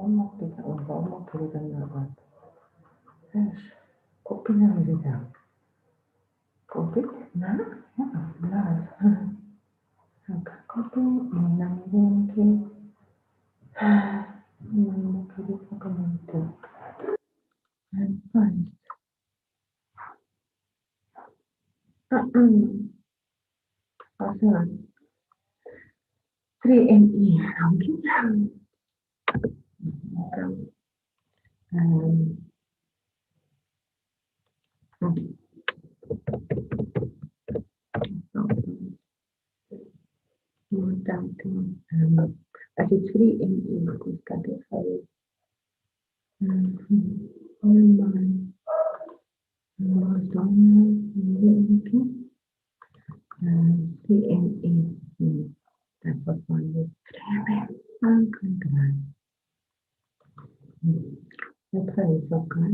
Olmak gerekenler var. Kopya vereceğim. Kopya ne? Ya, kopya menanggung menanggung and find. Also, 3 ME. Ada 3 ME kata saya. All my donor itu 3 ME dapat panggil angkat. Apa itu kan?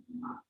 Voilà.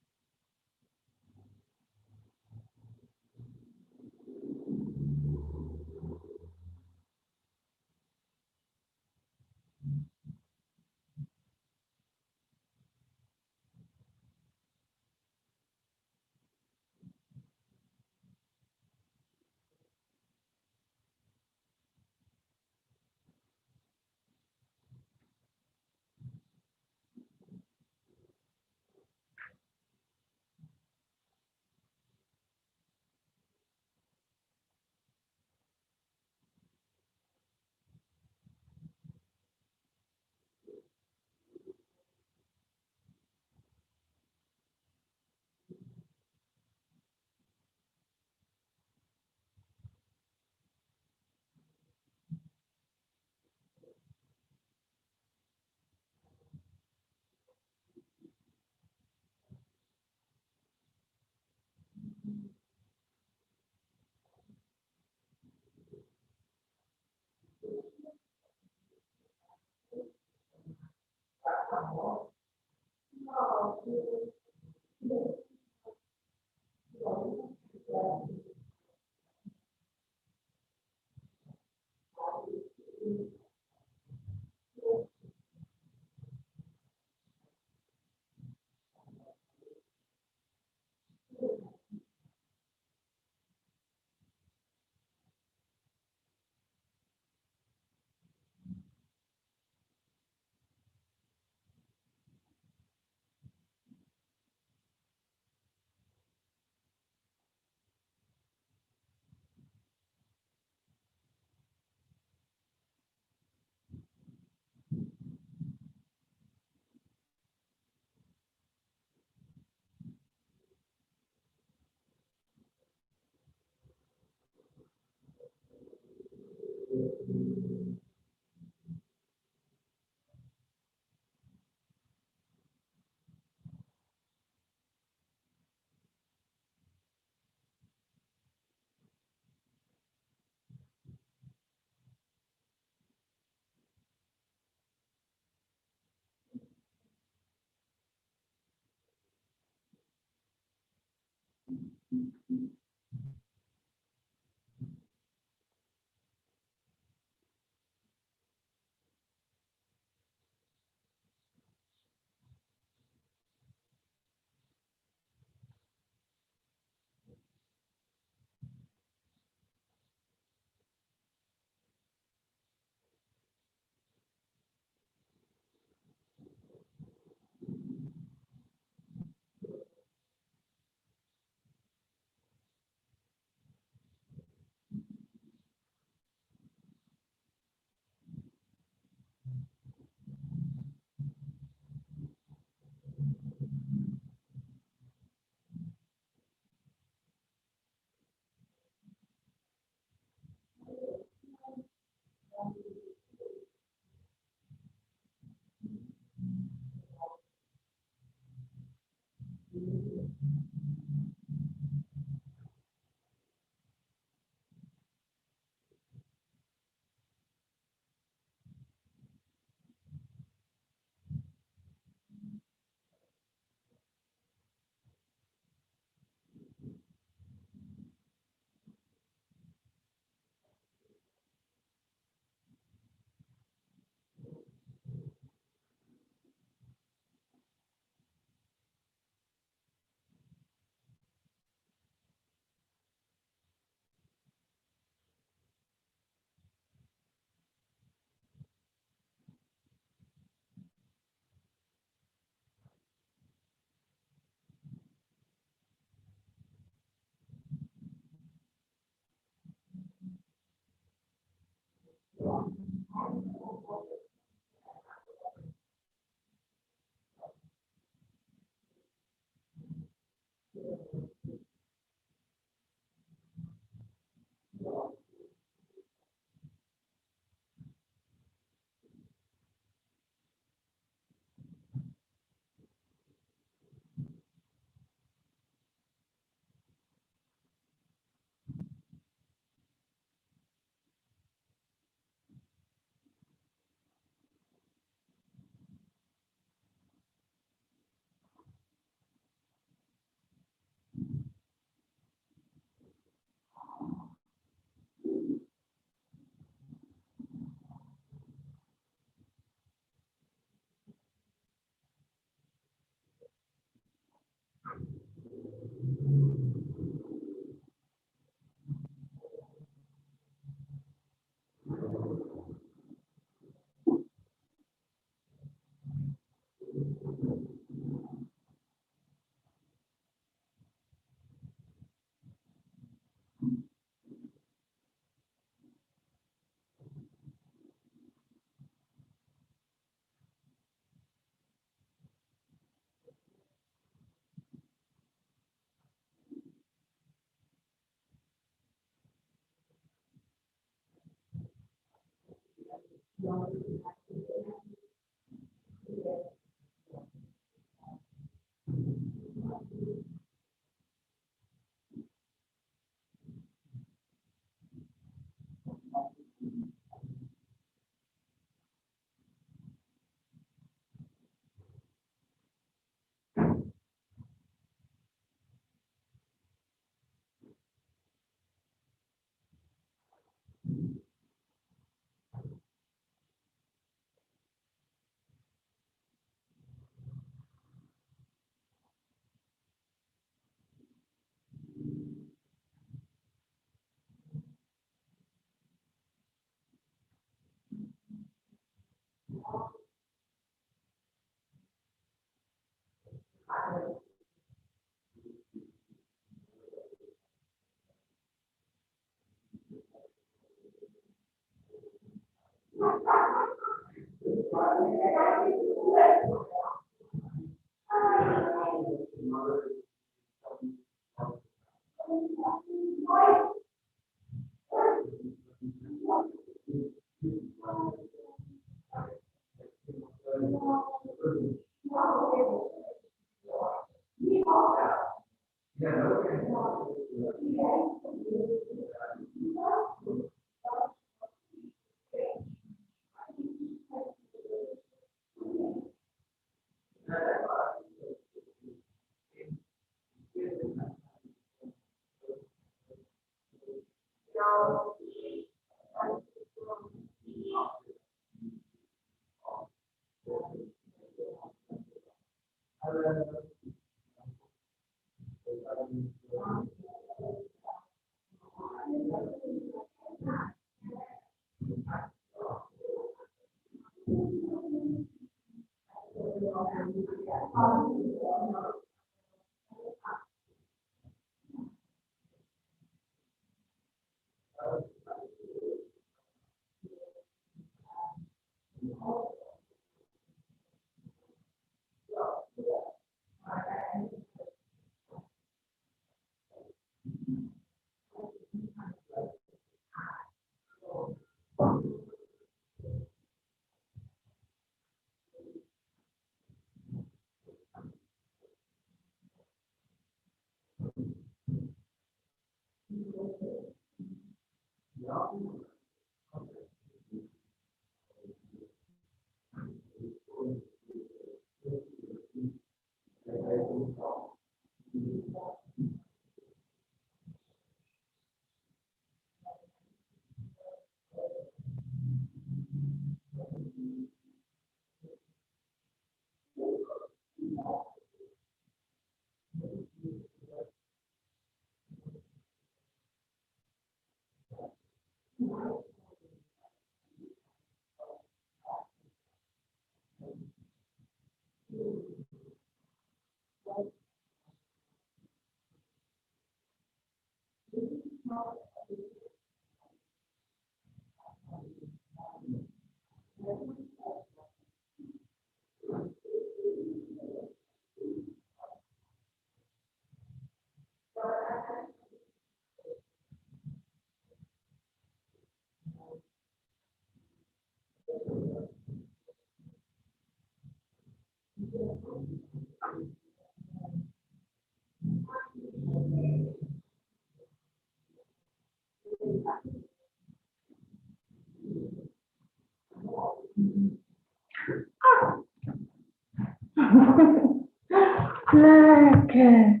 Lekker.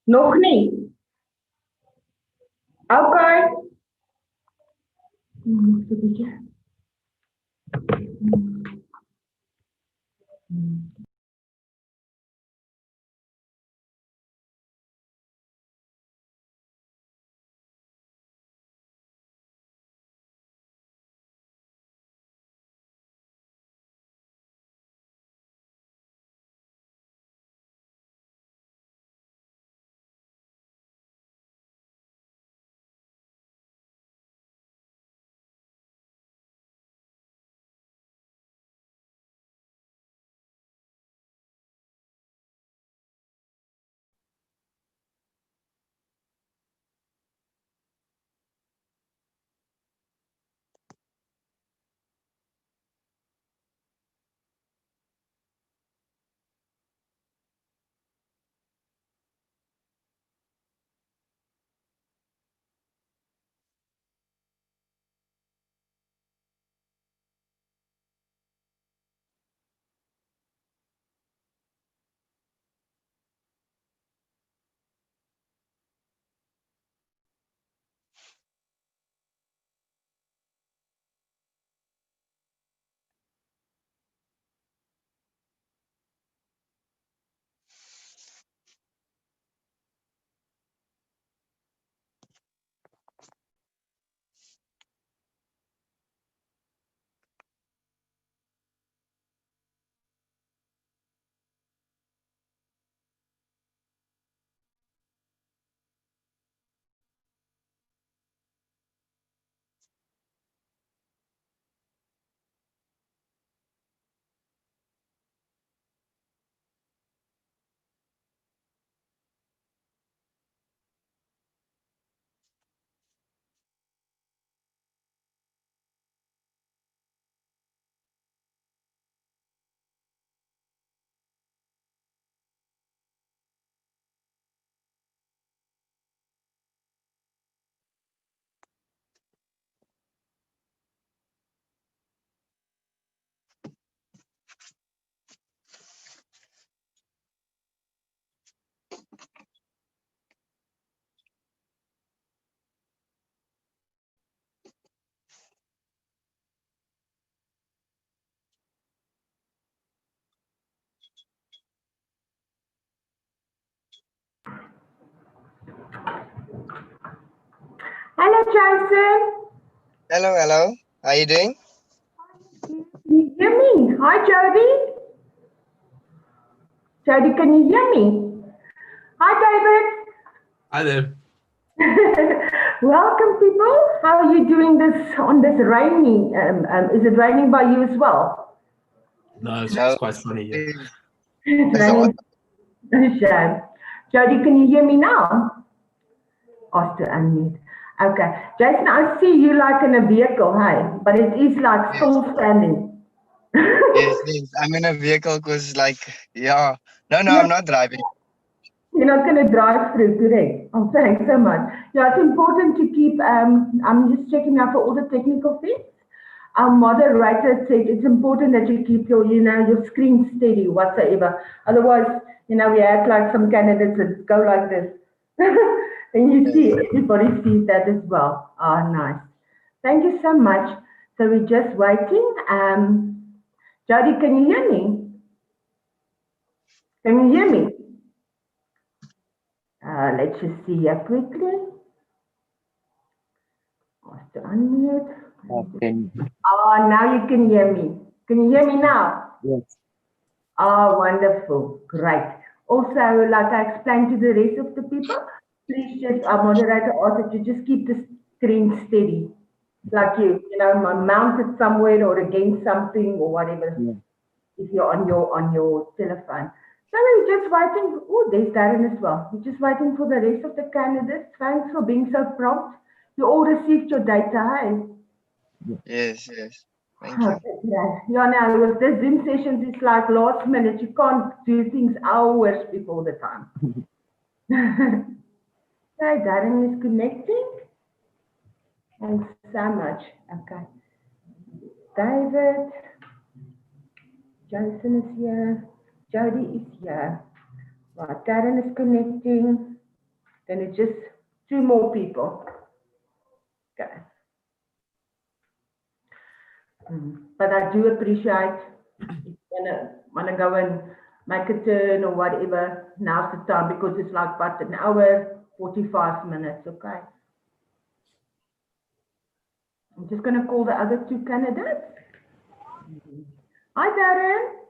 Nog niet. Oké. Nog een beetje. Hello, Jason. Hello. How are you doing? Can you hear me? Hi, Jody. Jody, can you hear me? Hi, David. Hi there. Welcome, people. How are you doing this on this rainy? Is it raining by you as well? No, it's No. quite funny here. It's Is that raining. Shame. Jody, can you hear me now? Ask to unmute. Okay. Jason, I see you like in a vehicle, hey? But it is like still standing. Yes. I'm in a vehicle because, like, yeah. No, I'm not driving. You're not going to drive through, correct? Oh, thanks so much. Yeah, it's important to keep, I'm just checking out for all the technical things. Our moderator said it's important that you keep your, your screen steady whatsoever. Otherwise, we have like some candidates that go like this. And you see, everybody sees that as well. Oh, nice. Thank you so much. So we're just waiting. Jody, can you hear me? Can you hear me? Let's just see here quickly. Must unmute. Okay. Oh, now you can hear me. Can you hear me now? Yes. Oh, wonderful. Great. Also, like I explained to the rest of the people, please just, our moderator asked that you just keep the screen steady. Like mount it somewhere or against something or whatever. Yeah. If you're on your telephone. So we're just waiting. Oh, there's Darren as well. We're just waiting for the rest of the candidates. Thanks for being so prompt. You all received your data, hey? Yes, yes. Thank you. Yeah, now with the Zoom sessions, it's like last minute. You can't do things hours before the time. Okay, Darren is connecting. Thanks so much. Okay. David, Jason is here. Jody is here. Right, Darren is connecting. Then it's just 2 more people. Okay. But I do appreciate if you wanna go and make a turn or whatever, now's the time because it's like about an hour, 45 minutes, okay? I'm just gonna call the other 2 candidates. Hi, Darren.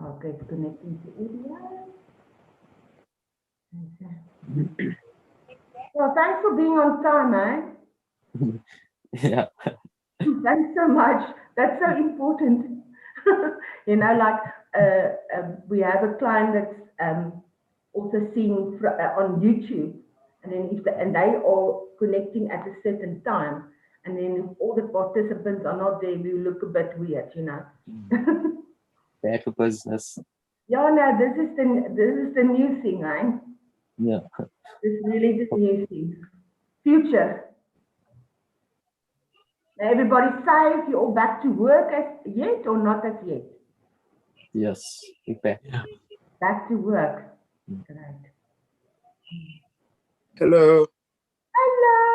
Okay, it's connecting to audio. Well, thanks for being on time, eh? Yeah. Thanks so much. That's so important. We have a client that's also seeing on YouTube, and then and they are connecting at a certain time, and then if all the participants are not there, we look a bit weird, Bad for business. Yeah, no, this is the new thing, right? Yeah. This is really the new thing. Future. Everybody's safe. You all back to work as yet or not as yet? Yes. Okay. Yeah. Back to work. Great. Hello. Hello.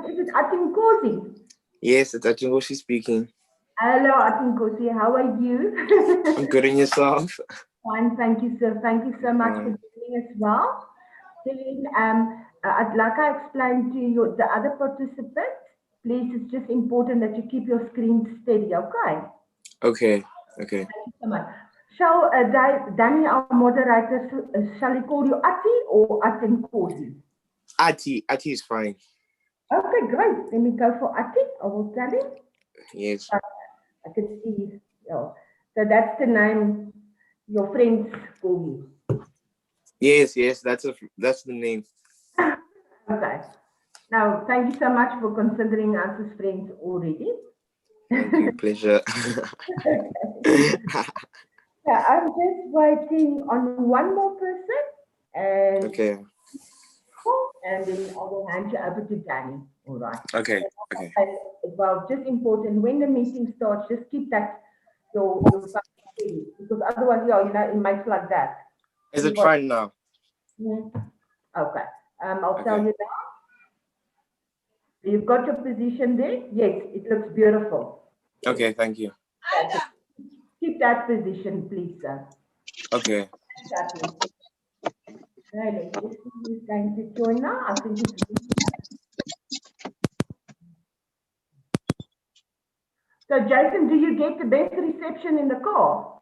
Is it Atinkosi? Yes, it's Atingoshi speaking. Hello, Atinkosi. How are you? I'm good in yourself. Fine, thank you, sir. Thank you so much for joining as well. Celine, like I explained to you, the other participants, please, it's just important that you keep your screen steady, okay? Okay, okay. Thank you so much. Shall Danny, our moderator, shall he call you Ati or Atinkosi? Ati is fine. Okay, great. Let me go for Ati. I will tell him. Yes. I can see. Yeah. So that's the name your friends call you. Yes, that's the name. Okay. Now, thank you so much for considering us as friends already. Thank you. Pleasure. Yeah, I'm just waiting on one more person, and Okay. and then I will hand you over to Danny. All right. Okay. Well, just important when the meeting starts, just keep that your phone steady, because otherwise, it makes like that. Is it fine now? Okay. I'll tell you now. You've got your position there. Yes, it looks beautiful. Okay, thank you. Keep that position, please, sir. Okay. Right, let's see who's going to join now. I think it's So, Jason, do you get the best reception in the car?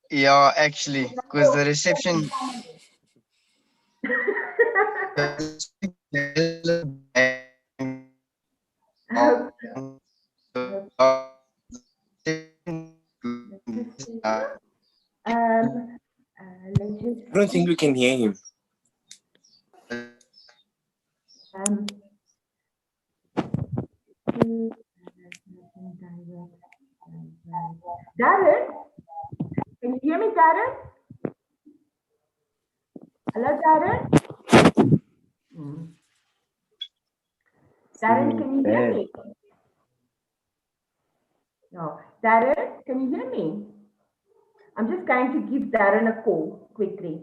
Yeah, actually, because the reception Let's just I don't think we can hear him. Darren? Can you hear me, Darren? Hello, Darren? Hmm. Darren, can you hear me? No. Darren, can you hear me? I'm just going to give Darren a call quickly.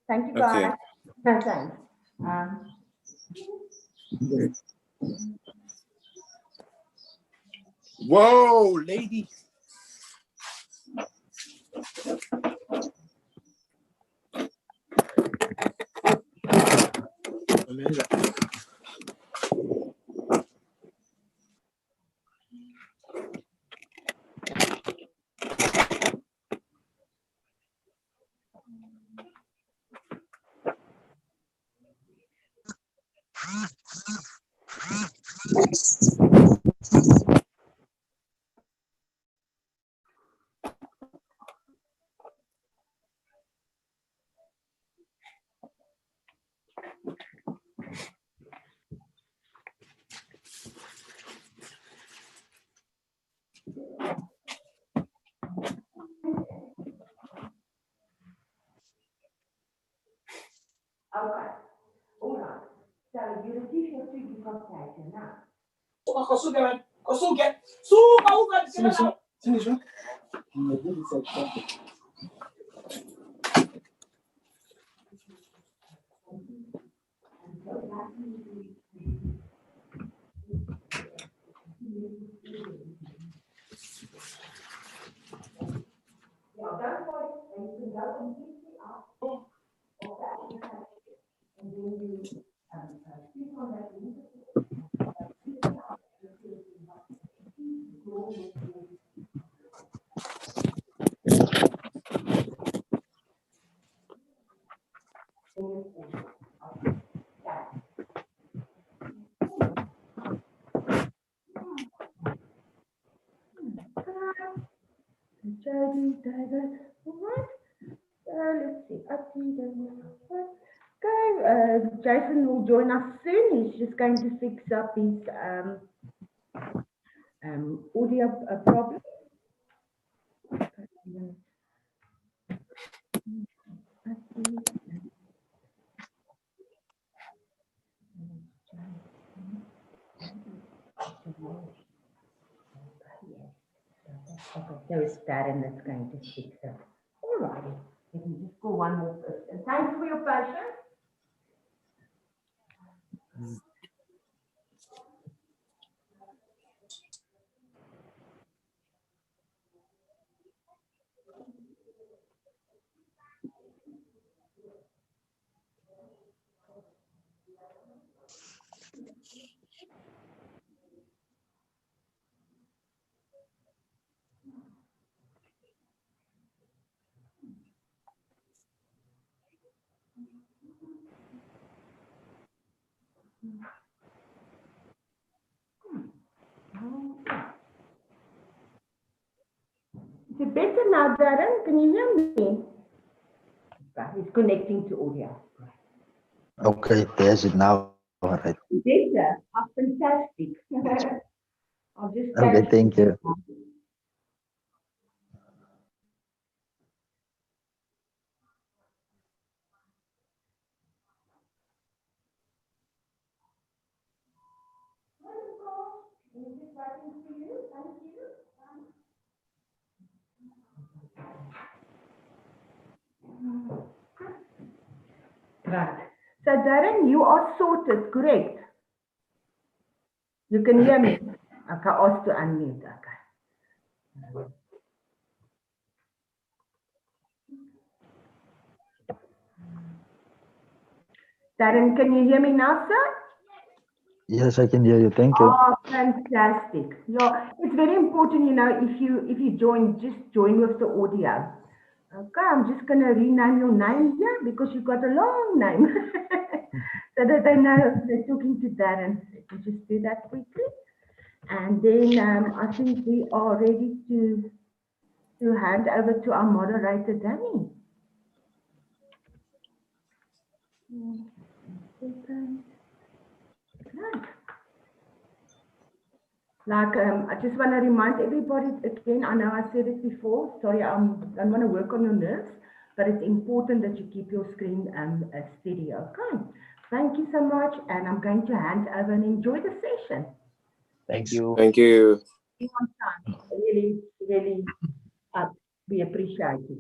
Thank you, guys. Okay. No, thanks. Whoa, lady. Okay. All right. So you receive your 2 consultation now. Yeah, don't worry. And you can go completely out of the application. And then you click on that link. Let's see. Okay, Jason will join us soon. He's just going to fix up his audio problem. Okay, so it's Darren that's going to fix it. All righty. Let me just go one more person. Thanks for your patience. Is it better now, Darren? Can you hear me? Right, it's connecting to audio. Okay, there's it now. All right. Better. Oh, fantastic. I'll just Okay, thank you. Right. So Darren, you are sorted, correct? You can hear me. Okay, ask to unmute. Okay. Darren, can you hear me now, sir? Yes, I can hear you. Thank you. Oh, fantastic. Yeah, it's very important, you know, if you join, just join with the audio. Okay, I'm just gonna rename your name here because you've got a long name. So that they know they're talking to Darren. Let me just do that quickly. And then I think we are ready to hand over to our moderator, Danny. Right. Like, I just want to remind everybody again, I know I said it before, sorry, I don't want to work on your nerves, but it's important that you keep your screen steady, okay? Thank you so much, and I'm going to hand over and enjoy the session. Thank you. Thank you. Being on time, really, really, we appreciate it.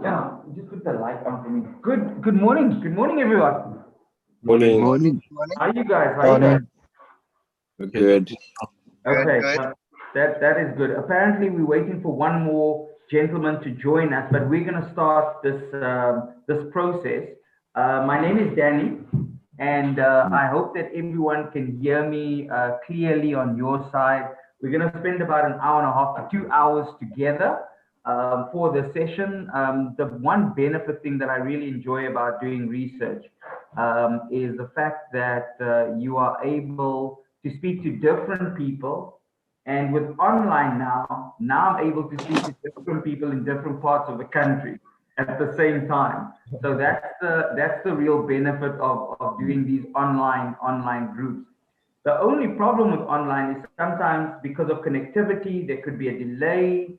Yeah, just put the light on for me. Good morning. Good morning, everyone. Morning. Morning. How are you guys? How are you guys? Good. Okay, Good. that is good. Apparently, we're waiting for one more gentleman to join us, but we're going to start this process. My name is Danny, and I hope that everyone can hear me clearly on your side. We're going to spend about an hour and a half to 2 hours together for the session. The one benefit thing that I really enjoy about doing research is the fact that you are able to speak to different people. And with online now I'm able to speak to different people in different parts of the country at the same time. So that's the real benefit of doing these online groups. The only problem with online is sometimes because of connectivity, there could be a delay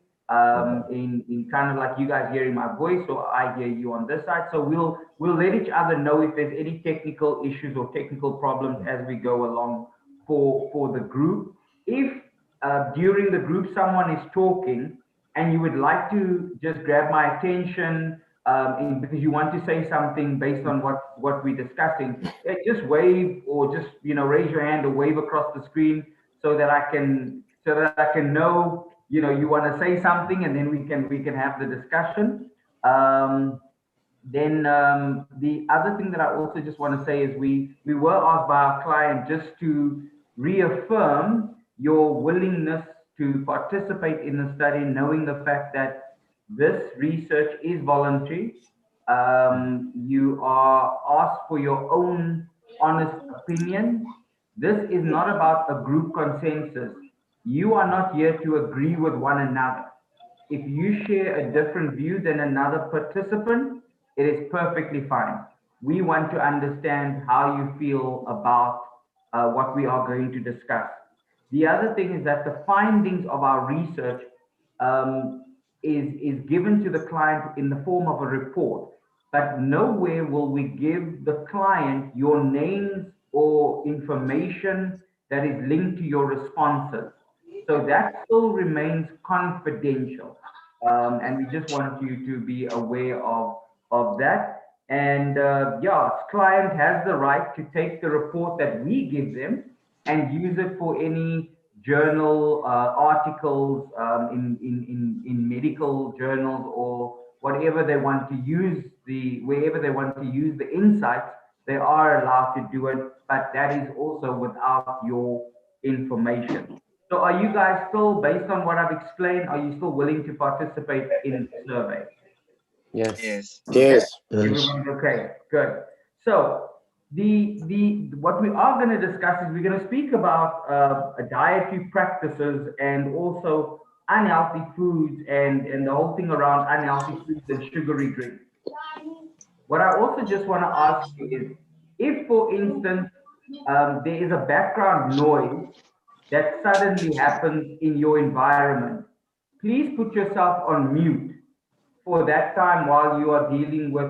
in kind of like you guys hearing my voice or I hear you on this side. So we'll let each other know if there's any technical issues or technical problems as we go along for the group. If during the group someone is talking and you would like to just grab my attention because you want to say something based on what we're discussing, just wave or just raise your hand or wave across the screen so that I can know you want to say something, and then we can have the discussion. Then the other thing that I also just want to say is we were asked by our client just to reaffirm your willingness to participate in the study, knowing the fact that this research is voluntary. You are asked for your own honest opinion. This is not about a group consensus. You are not here to agree with one another. If you share a different view than another participant, it is perfectly fine. We want to understand how you feel about what we are going to discuss. The other thing is that the findings of our research is given to the client in the form of a report, but nowhere will we give the client your names or information that is linked to your responses. So that still remains confidential. And we just want you to be aware of that. And yeah, client has the right to take the report that we give them and use it for any journal articles in medical journals or whatever they want to use wherever they want to use the insights, they are allowed to do it, but that is also without your information. So are you guys still, based on what I've explained, are you still willing to participate in the survey? Yes. Yes. Yes. Everyone's okay, good. So what we are going to discuss is we're going to speak about dietary practices and also unhealthy foods and the whole thing around unhealthy foods and sugary drinks. What I also just want to ask you is, if for instance, there is a background noise that suddenly happens in your environment, please put yourself on mute for that time while you are dealing with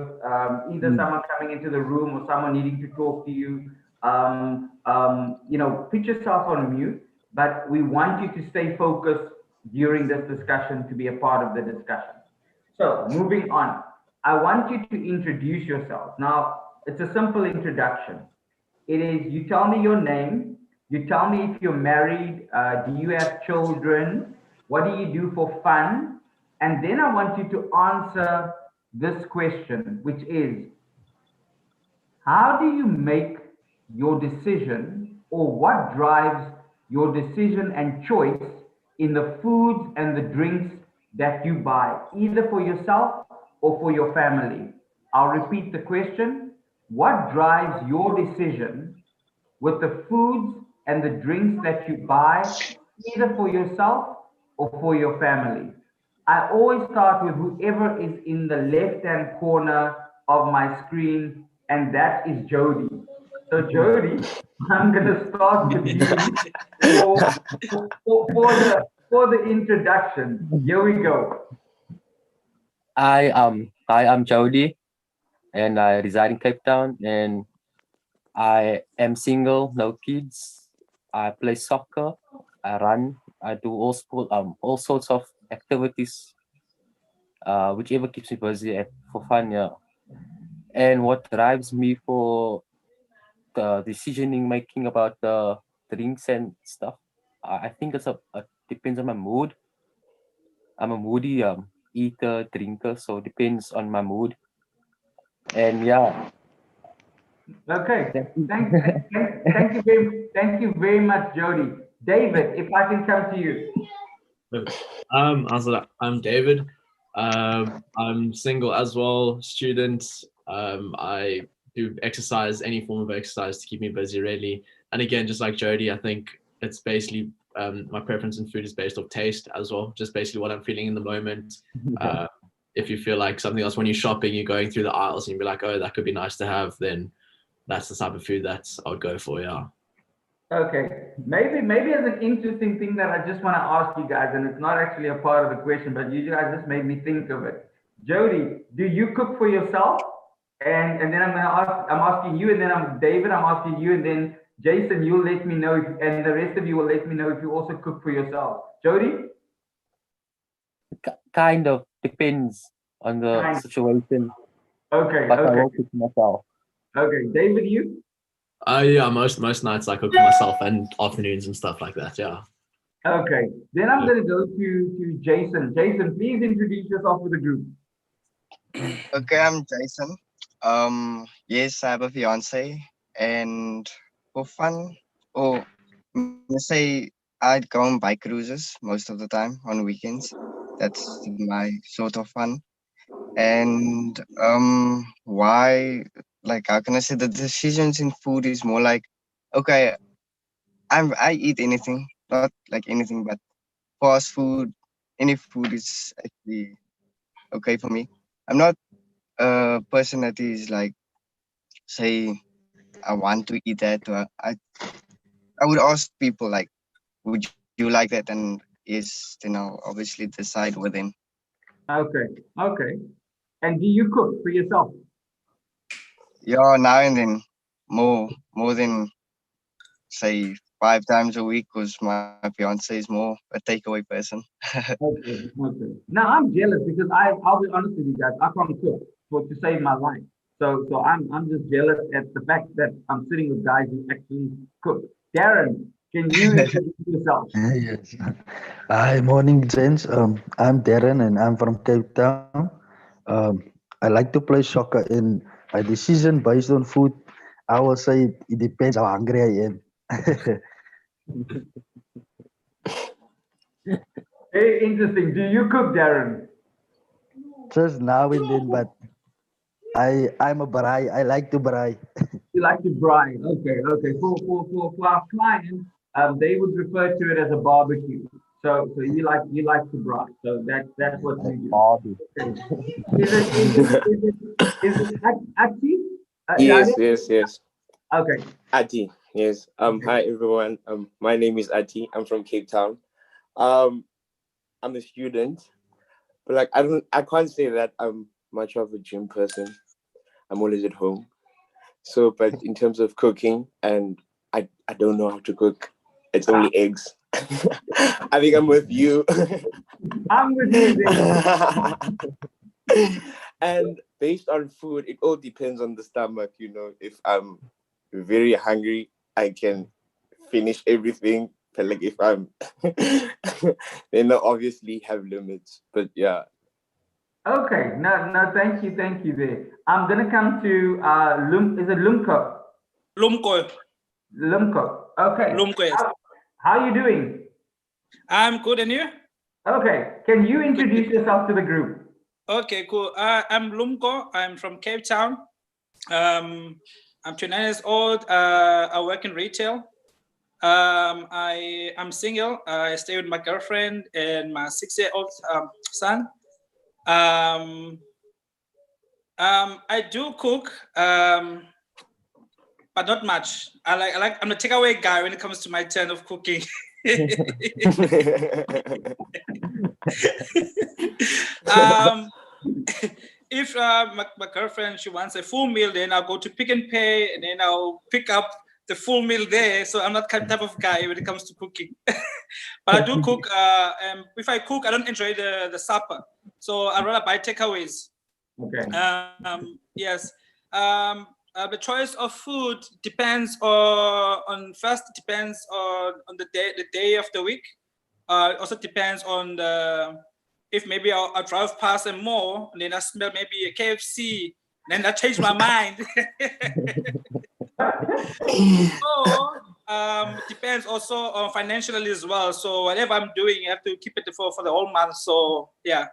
either someone coming into the room or someone needing to talk to you. Put yourself on mute, but we want you to stay focused during this discussion to be a part of the discussion. So moving on, I want you to introduce yourself. Now, it's a simple introduction. It is, you tell me your name, you tell me if you're married, do you have children, what do you do for fun? And then I want you to answer this question, which is, how do you make your decision, or what drives your decision and choice in the foods and the drinks that you buy, either for yourself or for your family? I'll repeat the question. What drives your decision with the foods and the drinks that you buy, either for yourself or for your family? I always start with whoever is in the left-hand corner of my screen, and that is Jody. So Jody, I'm gonna start with you for the introduction. Here we go. I'm Jody, and I reside in Cape Town, and I am single, no kids. I play soccer, I run, I do all sorts of activities, whichever keeps me busy for fun, yeah. And what drives me for the decisioning making about the drinks and stuff, I think it depends on my mood. I'm a moody eater, drinker, so it depends on my mood. And yeah, Okay. Thank you very much, Jody. David, if I can come to you. I'm David. I'm single as well, student. I do exercise, any form of exercise to keep me busy, really. And again, just like Jody, I think it's basically my preference in food is based off taste as well, just basically what I'm feeling in the moment. If you feel like something else when you're shopping, you're going through the aisles and you'll be like, oh, that could be nice to have, then that's the type of food that I would go for, yeah. Okay, maybe as an interesting thing that I just want to ask you guys, and it's not actually a part of the question, but you guys just made me think of it. Jody, do you cook for yourself? And then I'm asking you, and then David, I'm asking you, and then Jason, you'll let me know, and the rest of you will let me know if you also cook for yourself. Jody? kind of depends on the situation. Okay, but I okay, will cook myself. okay. David, you? Yeah, most nights I cook for myself and afternoons and stuff like that, yeah. Okay, then I'm going to go to Jason. Jason, please introduce yourself to the group. Okay, I'm Jason. Yes, I have a fiance, and for fun, or let's say I'd go on bike cruises most of the time on weekends. That's my sort of fun. And why? Like, how can I say the decisions in food is more like, okay, I eat anything, not like anything, but fast food, any food is actually okay for me. I'm not a person that is like, say, I want to eat that, or I would ask people like, would you like that? And is, obviously decide within. Okay, okay. And do you cook for yourself? Yeah, now and then, more than say 5 times a week, because my fiance is more a takeaway person. Okay, okay. Now I'm jealous because I'll be honest with you guys, I can't cook to save my life. So I'm just jealous at the fact that I'm sitting with guys who actually cook. Darren, can you introduce yourself? Yes. Hi, morning, gents. I'm Darren and I'm from Cape Town. I like to play soccer, and my decision based on food, I will say it depends how hungry I am. Very interesting. Do you cook, Darren? Just now and then, but I'm a braai. I like to braai. You like to brine. Okay, okay. For our clients, they would refer to it as a barbecue. So you like to brine. So that's what you do. Bobby. Okay. Is it Ati? Yes. Okay. Ati, yes. Okay. Hi everyone. My name is Ati. I'm from Cape Town. I'm a student, but like I can't say that I'm much of a gym person. I'm always at home. So, but in terms of cooking, and I don't know how to cook. It's only eggs. I think I'm with you. I'm with you then. And based on food, it all depends on the stomach. If I'm very hungry, I can finish everything. But like if I'm, then I obviously have limits. But yeah, Okay, no, thank you there. I'm gonna come to is it Lumko? Lumko. Lumko. Okay. Lumko, yes. How are you doing? I'm good, and you? Okay. Can you introduce yourself to the group? Okay, cool. I'm Lumko. I'm from Cape Town. I'm 29 years old. I work in retail. I'm single. I stay with my girlfriend and my 6-year-old son. I do cook, but not much. I'm a takeaway guy when it comes to my turn of cooking. If my girlfriend, she wants a full meal, then I'll go to Pick and Pay, and then I'll pick up the full meal there. So I'm not that type of guy when it comes to cooking. But I do cook. If I cook, I don't enjoy the supper. So I'd rather buy takeaways. Okay. Yes. The choice of food depends on first depends on the day of the week. Also depends on if maybe I'll drive past a mall and then I smell maybe a KFC, then I change my mind. So depends also on financially as well. So whatever I'm doing, I have to keep it for the whole month. So yeah,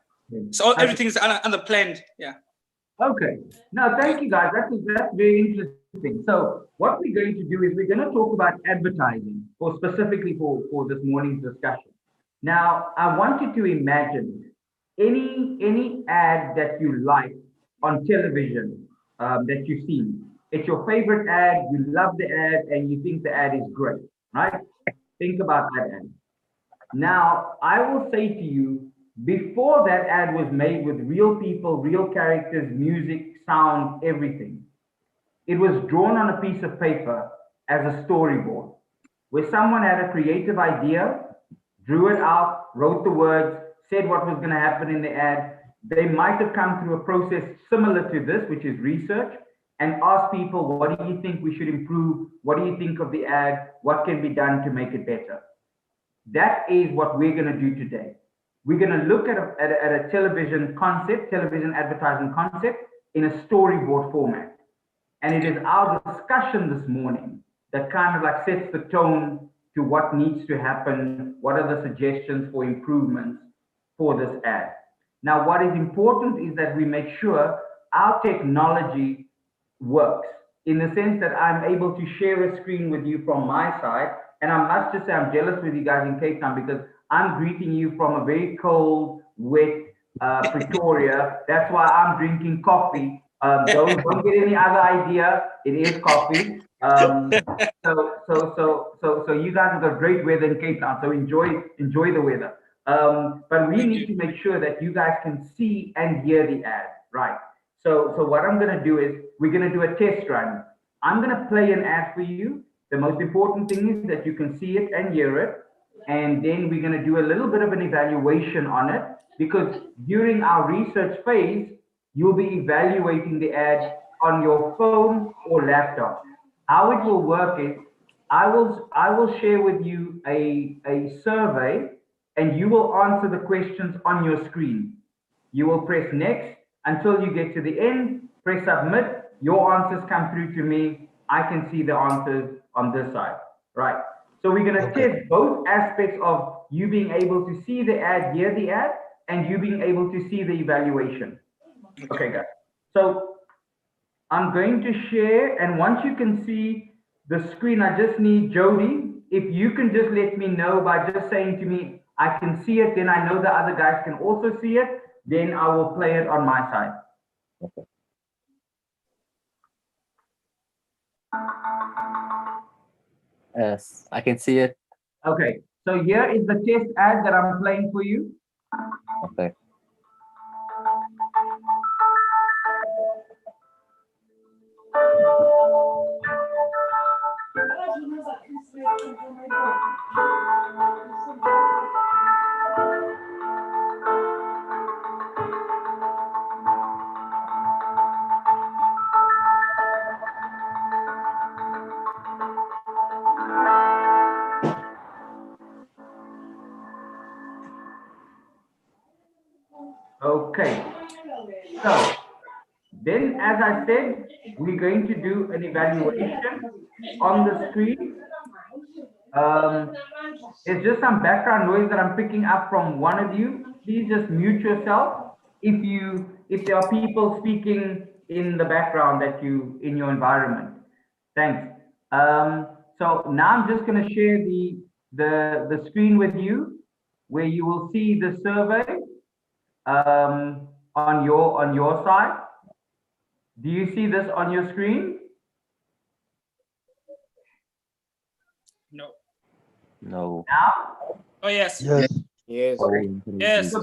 so everything's under planned. Yeah. Okay. Now, thank you guys. That's very interesting. So what we're going to do is we're going to talk about advertising, or specifically for this morning's discussion. Now, I want you to imagine any ad that you like on television that you've seen. It's your favorite ad, you love the ad, and you think the ad is great, right? Think about that ad. Now, I will say to you, before that ad was made with real people, real characters, music, sound, everything, it was drawn on a piece of paper as a storyboard, where someone had a creative idea, drew it out, wrote the words, said what was going to happen in the ad. They might have come through a process similar to this, which is research, and asked people, what do you think we should improve? What do you think of the ad? What can be done to make it better? That is what we're going to do today. We're going to look at a television concept, television advertising concept in a storyboard format. And it is our discussion this morning that kind of like sets the tone to what needs to happen, what are the suggestions for improvements for this ad. Now, what is important is that we make sure our technology works in the sense that I'm able to share a screen with you from my side. And I must just say, I'm jealous with you guys in Cape Town because I'm greeting you from a very cold, wet Pretoria. That's why I'm drinking coffee. Don't get any other idea. It is coffee. So you guys have got great weather in Cape Town. So enjoy the weather. But we need to make sure that you guys can see and hear the ad, right? So what I'm going to do is we're going to do a test run. I'm going to play an ad for you. The most important thing is that you can see it and hear it. And then we're going to do a little bit of an evaluation on it, because during our research phase, you'll be evaluating the ad on your phone or laptop. How it will work is I will share with you a survey, and you will answer the questions on your screen. You will press next until you get to the end, press submit, your answers come through to me. I can see the answers on this side, right? So we're gonna test both aspects of you being able to see the ad, hear the ad, and you being able to see the evaluation. Okay, guys. So I'm going to share, and once you can see the screen, I just need Jody. If you can just let me know by just saying to me, I can see it, then I know the other guys can also see it, then I will play it on my side. Yes, I can see it. Okay, so here is the test ad that I'm playing for you. Okay. Okay, So then, as I said, we're going to do an evaluation on the screen. It's just some background noise that I'm picking up from one of you. Please just mute yourself if there are people speaking in the background that in your environment. Thanks. So now I'm just going to share the screen with you, where you will see the survey on your side. Do you see this on your screen? No. No. Now? Oh, yes. Yes. Yes. Okay. Yes.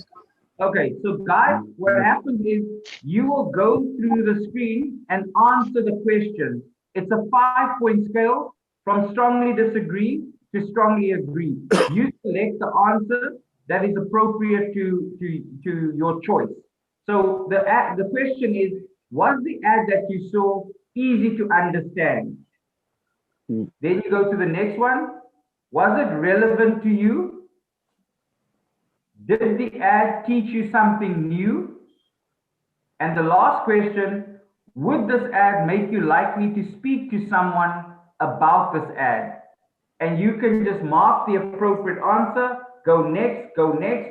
Okay, so guys, what happens is you will go through the screen and answer the question. It's a 5-point scale from strongly disagree to strongly agree. You select the answer that is appropriate to your choice. So the question is, was the ad that you saw easy to understand? Then you go to the next one. Was it relevant to you? Did the ad teach you something new? And the last question, would this ad make you likely to speak to someone about this ad? And you can just mark the appropriate answer, go next,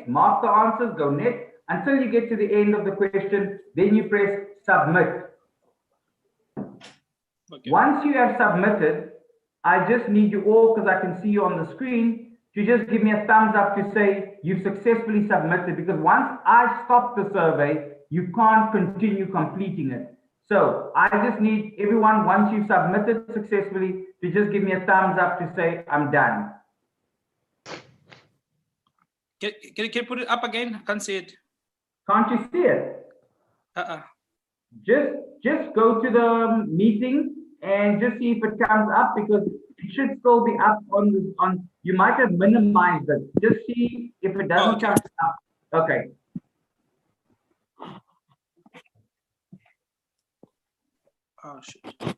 mark the answers, go next, until you get to the end of the question, then you press submit. Okay. Once you have submitted, I just need you all, because I can see you on the screen, to just give me a thumbs up to say you've successfully submitted, because once I stop the survey, you can't continue completing it. So I just need everyone, once you've submitted successfully, to just give me a thumbs up to say I'm done. Can you put it up again? I can't see it. Can't you see it? Just go to the meeting and just see if it comes up, because it should still be up on you might have minimized it. Just see if it doesn't come up. Okay. Oh, shit.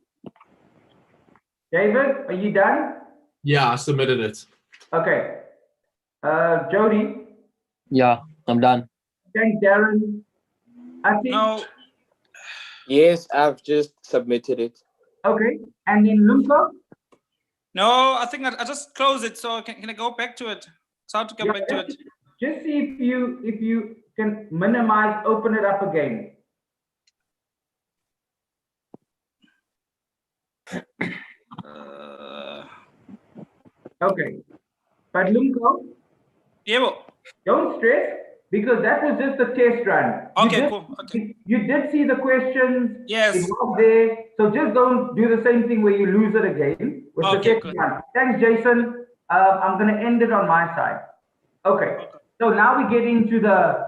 David, are you done? Yeah, I submitted it. Okay. Jody. Yeah, I'm done. Thanks, Darren. I think. No. Yes, I've just submitted it. Okay. And then Lumko? No, I think I just closed it. So can I go back to it? So how to come back to it? Just see if you can minimize, open it up again. Okay. But Lumko? Yeah. Don't stress, because that was just a test run. Okay, cool. Okay. You did see the questions. Yes. It was there. So just don't do the same thing where you lose it again with the second good. one. Thanks, Jason. I'm going to end it on my side. Okay. So now we get into the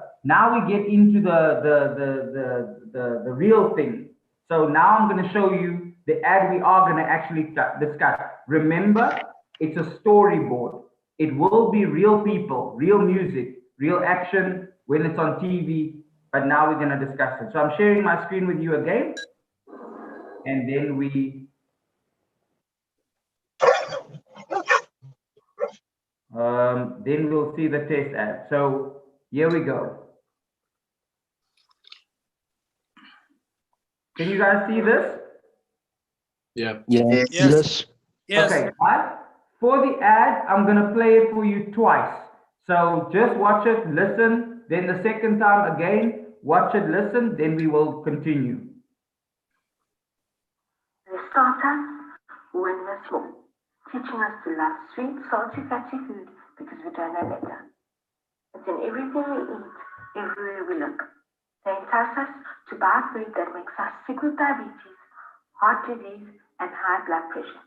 real thing. So now I'm going to show you the ad we are going to actually discuss. Remember, it's a storyboard. It will be real people, real music, real action when it's on TV, but now we're going to discuss it. So I'm sharing my screen with you again, and then we'll see the test ad. So here we go. Can you guys see this? Yeah. Yeah. Yes. Okay, but for the ad, I'm gonna play it for you twice. So just watch it, listen, then the second time again, watch it, listen, then we will continue. They start us when we're small, teaching us to love sweet, salty, fatty food because we don't know better. It's in everything we eat, everywhere we look. They entice us to buy food that makes us sick with diabetes, heart disease, and high blood pressure.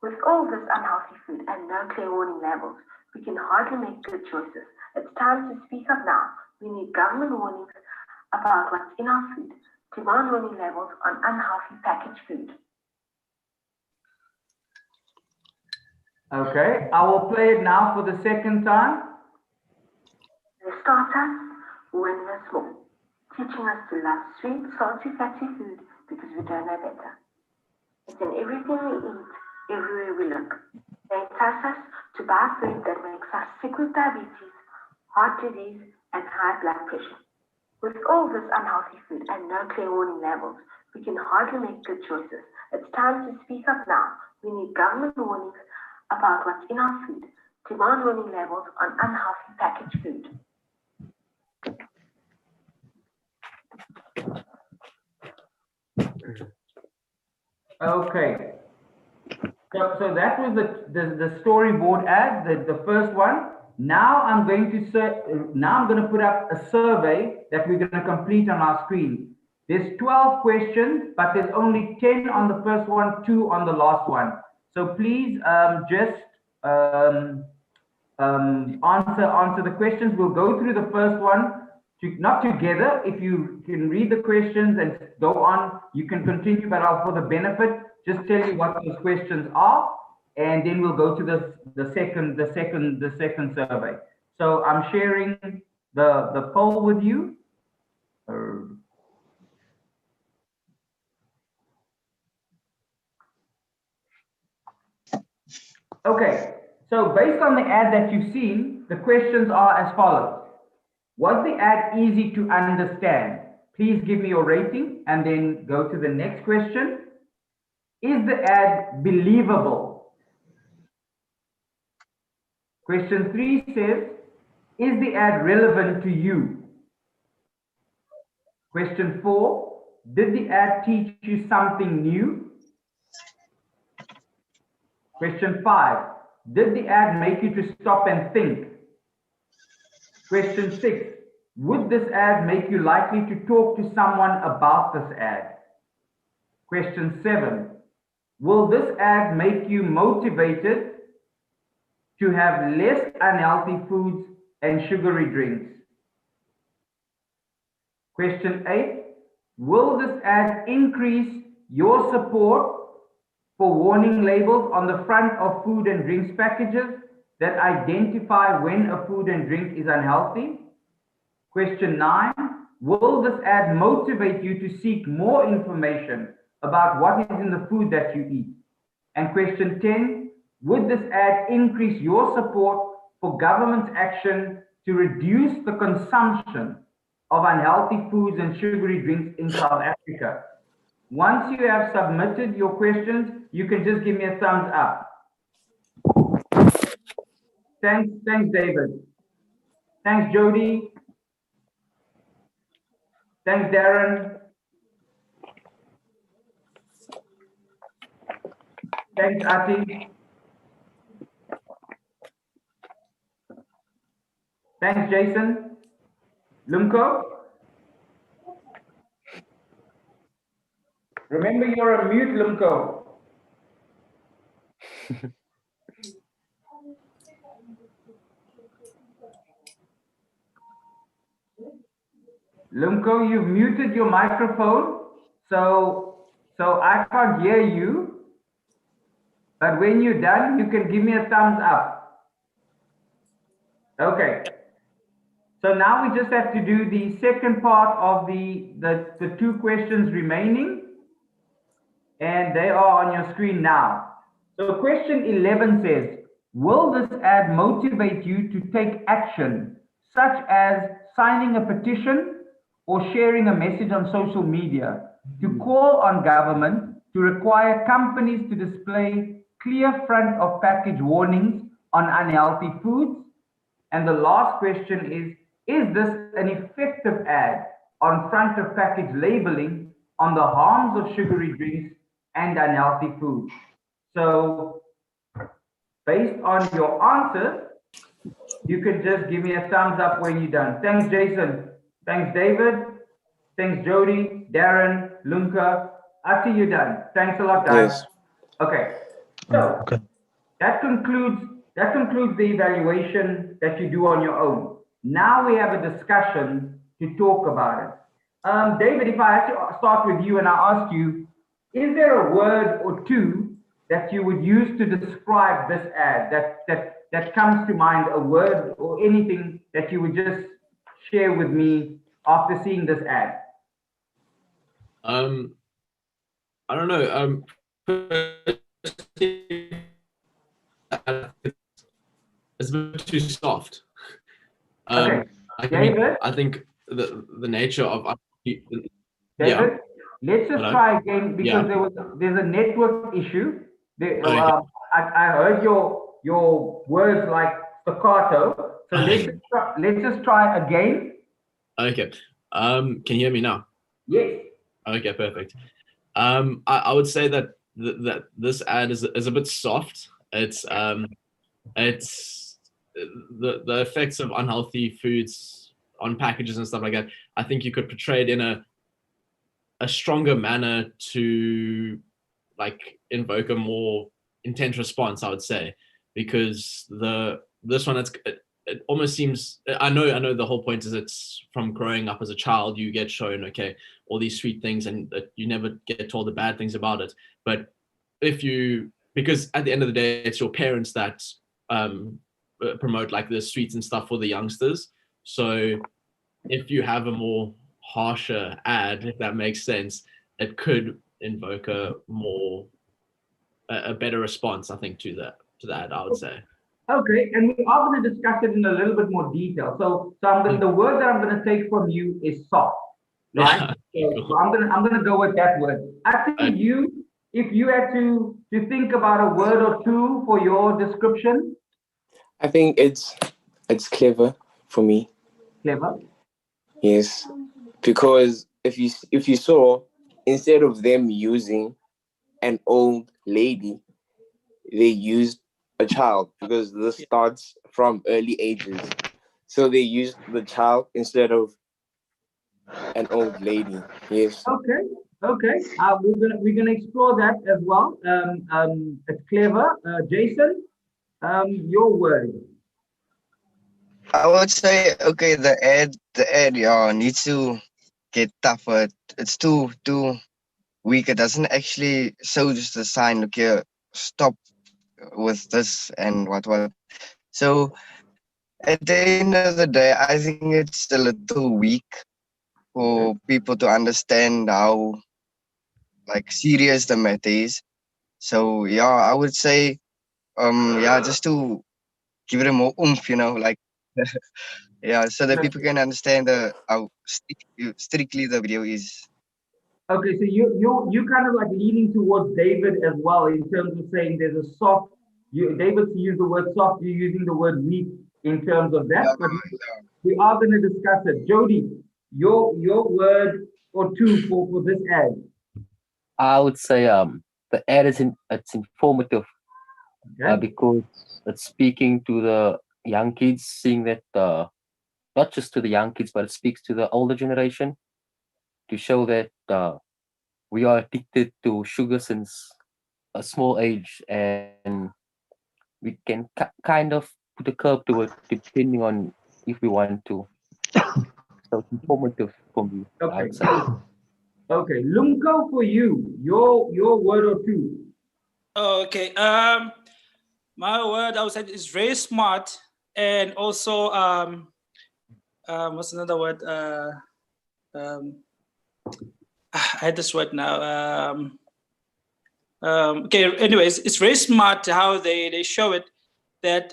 With all this unhealthy food and no clear warning labels, we can hardly make good choices. It's time to speak up now. We need government warnings about what's in our food, demand warning labels on unhealthy packaged food. Okay, I will play it now for the second time. They start us when we're small, teaching us to love sweet, salty, fatty food because we don't know better. It's in everything we eat, everywhere we look. They entice us to buy food that makes us sick with diabetes, heart disease, and high blood pressure. With all this unhealthy food and no clear warning labels, we can hardly make good choices. It's time to speak up now. We need government warnings about what's in our food, demand warning labels on unhealthy packaged food. Okay. So that was the storyboard ad, the first one. Now I'm going to put up a survey that we're going to complete on our screen. There's 12 questions, but there's only 10 on the first one, 2 on the last one. So please just answer the questions. We'll go through the first one, not together. If you can read the questions and go on, you can continue, but for the benefit, just tell you what those questions are, and then we'll go to the second survey. So I'm sharing the poll with you. Okay, so based on the ad that you've seen, the questions are as follows. Was the ad easy to understand? Please give me your rating and then go to the next question. Is the ad believable? Question 3 says, is the ad relevant to you? Question 4, did the ad teach you something new? Question 5, did the ad make you to stop and think? Question 6, would this ad make you likely to talk to someone about this ad? Question 7, will this ad make you motivated to have less unhealthy foods and sugary drinks? Question 8, will this ad increase your support for warning labels on the front of food and drinks packages that identify when a food and drink is unhealthy? Question 9, will this ad motivate you to seek more information about what is in the food that you eat? And question 10, would this ad increase your support for government's action to reduce the consumption of unhealthy foods and sugary drinks in South Africa? Once you have submitted your questions, you can just give me a thumbs up. Thanks, David. Thanks, Jody. Thanks, Darren. Thanks, Ati. Thanks, Jason. Lumko. Remember, you're a mute, Lumko. Lumko, you've muted your microphone, so I can't hear you. But when you're done, you can give me a thumbs up. Okay. So now we just have to do the second part of the 2 questions remaining. And they are on your screen now. So question 11 says, will this ad motivate you to take action, such as signing a petition or sharing a message on social media to call on government to require companies to display clear front of package warnings on unhealthy foods? And the last question is this an effective ad on front of package labeling on the harms of sugary drinks and unhealthy foods? So based on your answers, you can just give me a thumbs up when you're done. Thanks, Jason. Thanks, David. Thanks, Jody, Darren, Lunka. Ati, you're done. Thanks a lot, guys. Yes. Okay. So that concludes the evaluation that you do on your own. Now we have a discussion to talk about it. David, if I had to start with you and I ask you, is there a word or 2 that you would use to describe this ad that comes to mind, a word or anything that you would just share with me after seeing this ad? I don't know. It's a bit too soft. Okay. David? I think the nature of David, yeah. let's just Hello? try again because Yeah. there's a network issue. Okay. I heard your words like staccato. So let's just try again. Okay. Can you hear me now? Yes. Okay, perfect. I would say that that this ad is a bit soft. It's the effects of unhealthy foods on packages and stuff like that. I think you could portray it in a stronger manner to like invoke a more intense response, I would say, because this one it almost seems I know the whole point is it's from growing up as a child you get shown okay all these sweet things and you never get told the bad things about it, but if you because at the end of the day it's your parents that promote like the sweets and stuff for the youngsters, so if you have a more harsher ad, if that makes sense, it could invoke a better response, I think, to that, I would say. Okay, and we are going to discuss it in a little bit more detail. So the word that I'm going to take from you is soft, right? Yeah, So cool. I'm going to go with that word. I think if you had to think about a word or two for your description. I think it's clever for me. Clever. Yes, because if you saw, instead of them using an old lady, they used a child because this starts from early ages. So they used the child instead of an old lady. Yes. Okay. Okay. We're gonna explore that as well. It's clever. Jason, your word. I would say, okay, the ad, yeah, needs to get tougher. It's too weak. It doesn't actually show just the sign. Look here, stop with this and what. So at the end of the day, I think it's a little weak for people to understand how like serious the matter is. So yeah, I would say, yeah, just to give it a more oomph, like yeah, so that people can understand how strictly the video is. Okay, so you kind of like leaning towards David as well in terms of saying there's a soft. David used the word soft. You're using the word weak in terms of that, Yeah, but we are going to discuss it. Jody, your word or two for this ad. I would say the ad it's informative Okay. because it's speaking to the young kids, seeing that not just to the young kids, but it speaks to the older generation to show that we are addicted to sugar since a small age, and we can kind of put a curb to it depending on if we want to. So it's informative for me, I Okay. would say. Okay. Lumko, for you, your word or two. Okay. My word I would say is very smart, and also what's another word? I had this word now. Okay. Anyways, it's very smart how they show it that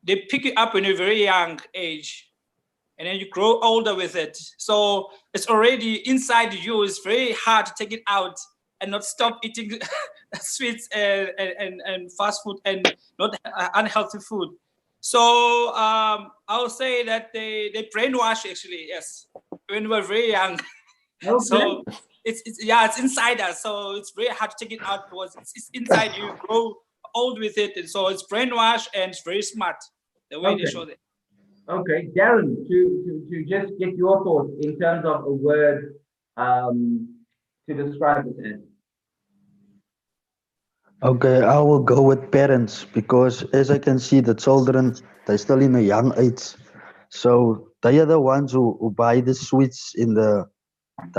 they pick you up when you're very young age, and then you grow older with it. So it's already inside you. It's very hard to take it out and not stop eating sweets and fast food and not unhealthy food. So I'll say that they brainwash actually, yes, when we're very young. Okay. So it's inside us. So it's very hard to take it out because it's inside you. Grow old with it, and so it's brainwash and it's very smart the way they Okay. show it. Okay, Darren, to just get your thoughts in terms of a word to describe it as. Okay, I will go with parents because as I can see, the children, they're still in a young age. So they are the ones who buy the sweets in the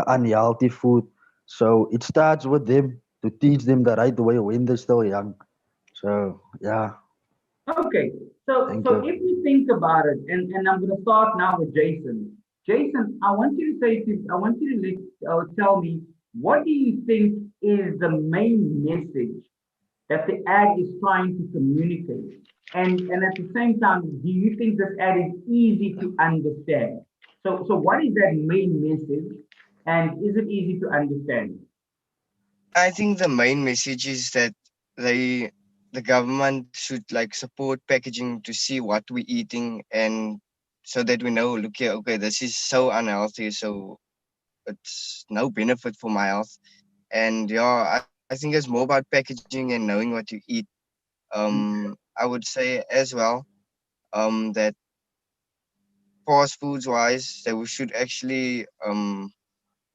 unhealthy food. So it starts with them to teach them the right way when they're still young. So yeah, Okay, so thank so you. if we think about it, and I'm going to start now with Jason. Jason, I want you to I want you to tell me what do you think is the main message that the ad is trying to communicate, and at the same time, do you think this ad is easy to understand? So what is that main message, and is it easy to understand? I think the main message is that the government should like support packaging to see what we're eating, and so that we know, look here, okay, this is so unhealthy, so it's no benefit for my health. And yeah, I think it's more about packaging and knowing what you eat. I would say as well, that fast foods wise, they should actually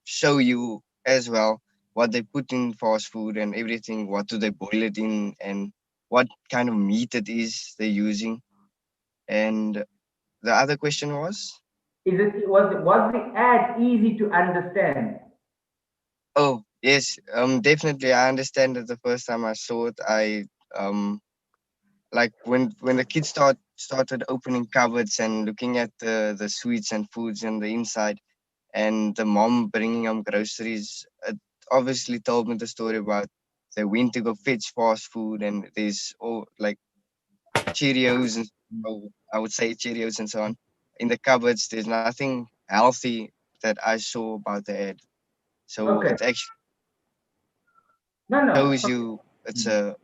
show you as well what they put in fast food and everything. What do they boil it in, and what kind of meat it is they're using. And the other question was, Was the ad easy to understand? oh yes, definitely. I understand that the first time I saw it, I like when the kids started opening cupboards and looking at the sweets and foods in the inside, and the mom bringing them groceries. It obviously told me the story about they went to go fetch fast food, and there's all like Cheerios and I would say Cheerios and so on in the cupboards. There's nothing healthy that I saw about the ad. So Okay. it actually No. shows you it's a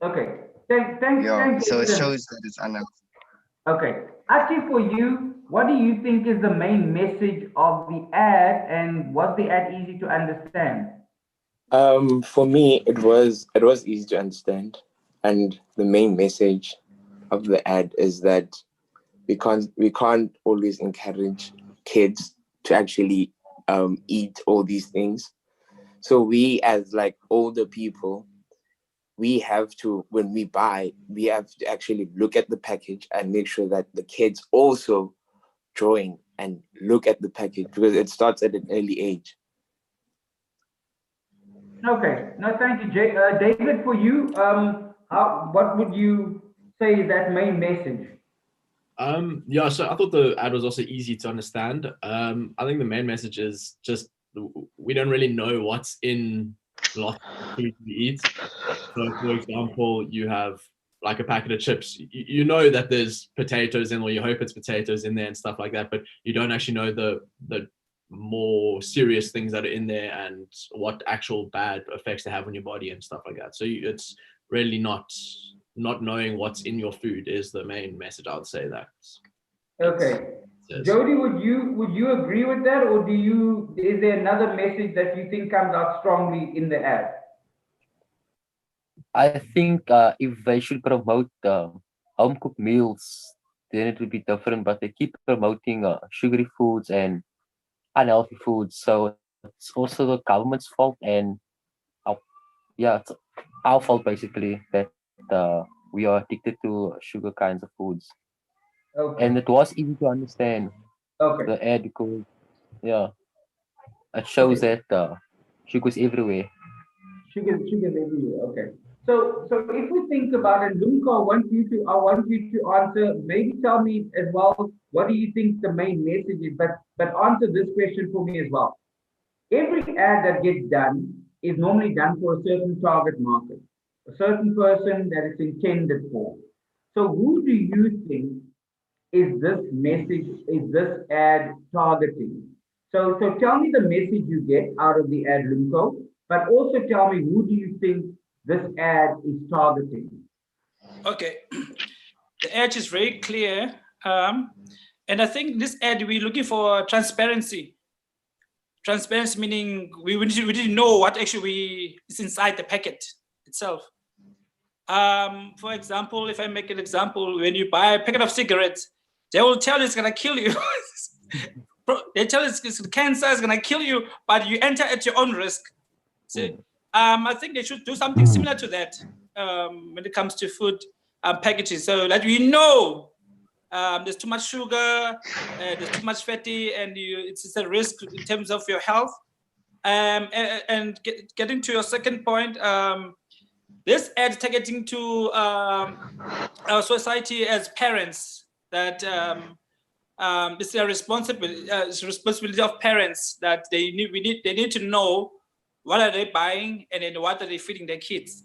Okay. Thanks, yeah. So it Jason. shows that it's unhealthy. Okay. Actually, for you, what do you think is the main message of the ad, and was the ad easy to understand? For me, it was easy to understand, and the main message of the ad is that we can't always encourage kids to actually eat all these things. So we, as like older people, we have to, when we buy, we have to actually look at the package and make sure that the kids also join and look at the package, because it starts at an early age. Okay. No, thank you, David. For you, what would you say is that main message? Yeah, so I thought the ad was also easy to understand. I think the main message is just we don't really know what's in lots of food we eat. So, for example, you have like a packet of chips. You know that there's potatoes in, or you hope it's potatoes in there and stuff like that, but you don't actually know the more serious things that are in there and what actual bad effects they have on your body and stuff like that. So it's really not knowing what's in your food is the main message. I would say that. Okay. Jody, would you agree with that, or is there another message that you think comes out strongly in the ad? I think if they should promote home cooked meals, then it would be different. But they keep promoting sugary foods and unhealthy foods, so it's also the government's fault, and our, yeah, it's our fault basically that we are addicted to sugar kinds of foods. Okay. And it was easy to understand Okay. the ad because yeah, it shows that sugar's everywhere. Sugar's everywhere. Okay. So if we think about it, Lumko, I want you to answer. Maybe tell me as well. What do you think the main message is? But answer this question for me as well. Every ad that gets done is normally done for a certain target market, a certain person that it's intended for. So who do you think is this ad targeting? So tell me the message you get out of the ad, Lumko, but also tell me who do you think this ad is targeting? Okay, the ad is very clear. And I think this ad, we're looking for transparency. Transparency meaning we didn't know what actually is inside the packet itself. For example, if I make an example, when you buy a packet of cigarettes, they will tell you it's gonna kill you. They tell you cancer is gonna kill you, but you enter at your own risk. So, I think they should do something similar to that when it comes to food packaging, so that we know there's too much sugar, there's too much fatty, and it's a risk in terms of your health. And getting to your second point, this ad targeting to our society as parents, that it's a responsibility of parents that they need to know what are they buying and then what are they feeding their kids.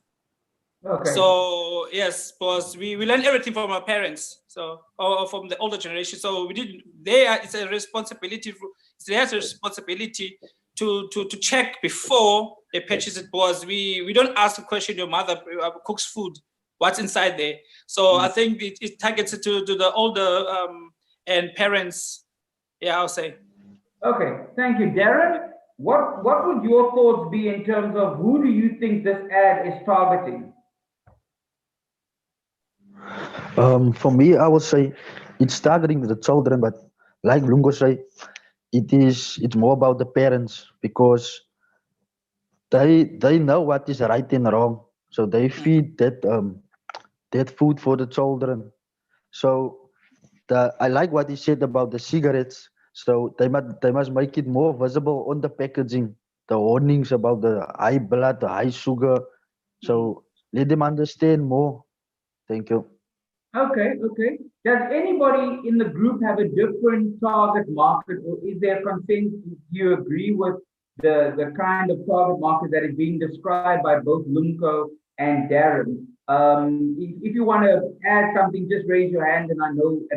Okay. So yes, because we learn everything from our parents, so or from the older generation. So we didn't. It's a responsibility. It's their responsibility to check before they purchase it. Because we don't ask a question. Your mother cooks food. What's inside there? So I think it targets it to the older and parents. Yeah, I'll say. Okay, thank you, Darren. What would your thoughts be in terms of who do you think this ad is targeting? For me, I would say it's targeting the children, but like Lungo say, it's more about the parents because they know what is right and wrong, so they feed that food for the children. So I like what he said about the cigarettes. So they must make it more visible on the packaging, the warnings about the high blood, the high sugar. So let them understand more. Thank you. Okay, okay. Does anybody in the group have a different target market, or is there consensus? Do you agree with the kind of target market that is being described by both Lumko and Darren? If you want to add something, just raise your hand, and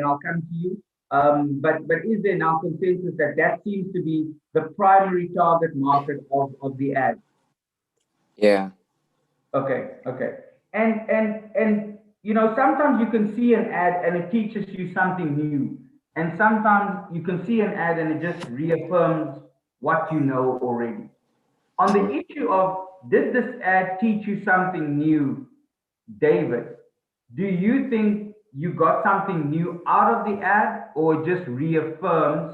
I'll come to you. But is there now consensus that that seems to be the primary target market of the ad? Yeah. Okay, okay. And you know, sometimes you can see an ad and it teaches you something new. And sometimes you can see an ad and it just reaffirms what you know already. On the issue of did this ad teach you something new, David, do you think you got something new out of the ad or it just reaffirms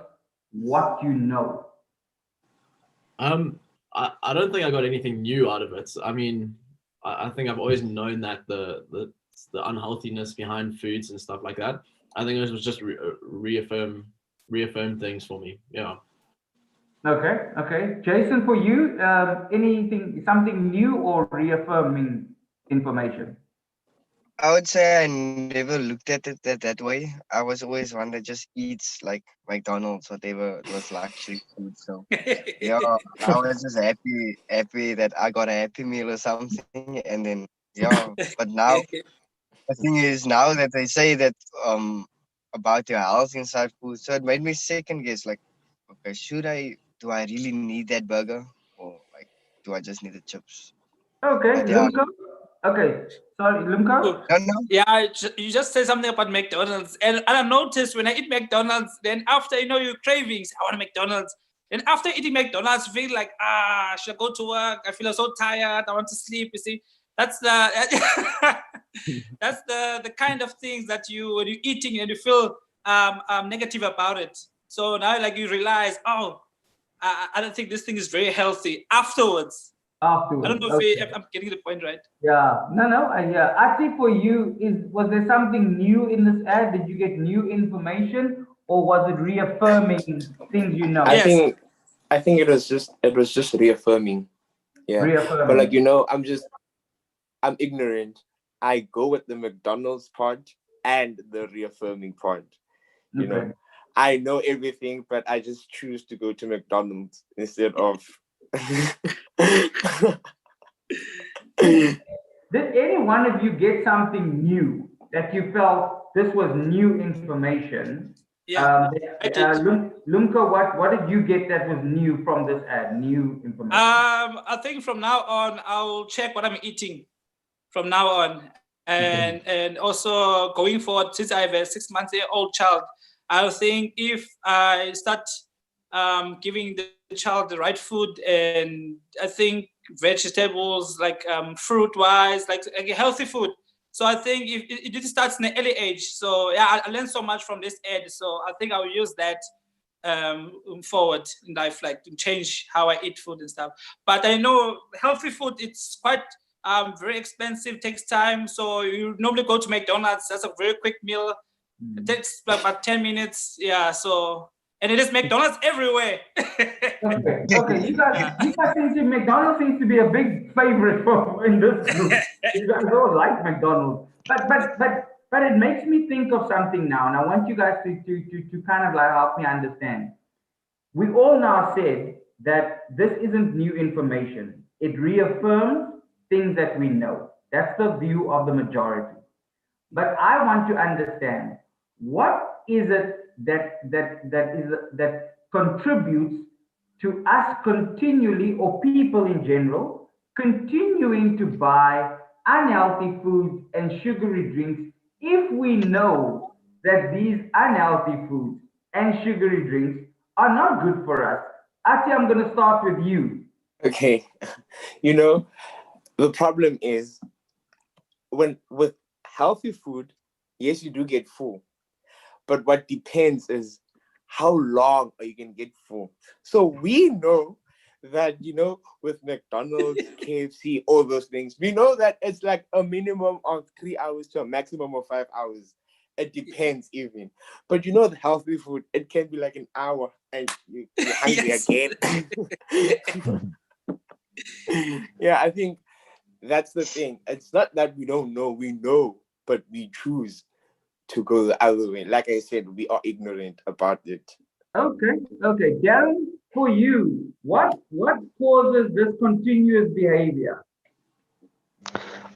what you know? I don't think I got anything new out of it. I mean, I think I've always known that the unhealthiness behind foods and stuff like that. I think it was just reaffirm things for me. Yeah. Okay, okay. Jason, for you, something new or reaffirming information? I would say I never looked at it that way. I was always one that just eats like McDonald's, whatever it was luxury food. So yeah, I was just happy that I got a Happy Meal or something, and then yeah. But now the thing is, now that they say that about your health inside food, so it made me second guess. Like, okay, do I really need that burger, or like, do I just need the chips? Okay, But yeah, Lumko. Okay, sorry, Lumko. no, no. Yeah, you just said something about McDonald's, and I noticed when I eat McDonald's, then after your cravings, I want McDonald's. Then after eating McDonald's, I feel like should I go to work? I feel so tired. I want to sleep. You see, that's the that's the kind of things that when you're eating and you feel negative about it. So now like you realize, I don't think this thing is very healthy afterwards. I don't Afterwards, know okay. if I'm getting the point right. Yeah, no, yeah. Actually, for you, was there something new in this ad? Did you get new information, or was it reaffirming things you know? I Yes. think it was just reaffirming. Yeah. Reaffirming. But like, you know, I'm ignorant. I go with the McDonald's part and the reaffirming part. You know, I know everything, but I just choose to go to McDonald's instead of. Did any one of you get something new that you felt this was new information? Yeah, I did. Lumka, what did you get that was new from this ad? New information. I think from now on I'll check what I'm eating from now on, and also going forward, since I have a 6-month-old child, I think if I start giving the child the right food, and I think vegetables like fruit wise, like healthy food. So I think if it starts in an early age. So yeah, I learned so much from this ad. So I think I'll use that forward in life, like to change how I eat food and stuff. But I know healthy food, it's quite very expensive, takes time. So you normally go to McDonald's, that's a very quick meal. It takes about 10 minutes. Yeah, so, and it is McDonald's everywhere. Okay. You guys McDonald's seems to be a big favorite in this group. You guys all like McDonald's. But it makes me think of something now, and I want you guys to kind of like help me understand. We all now said that this isn't new information. It reaffirms things that we know. That's the view of the majority. But I want to understand, what is it that contributes to us continually, or people in general, continuing to buy unhealthy foods and sugary drinks if we know that these unhealthy foods and sugary drinks are not good for us? Ati, I'm going to start with you. Okay. You know, the problem is when with healthy food, yes, you do get full. But what depends is how long are you can get full. So we know that, with McDonald's, KFC, all those things, we know that it's like a minimum of 3 hours to a maximum of 5 hours. It depends even. But the healthy food, it can be like an hour and you're hungry again. Yeah, I think that's the thing. It's not that we don't know, we know, but we choose to go the other way. Like I said, we are ignorant about it. Okay. Darren, for you, what causes this continuous behavior?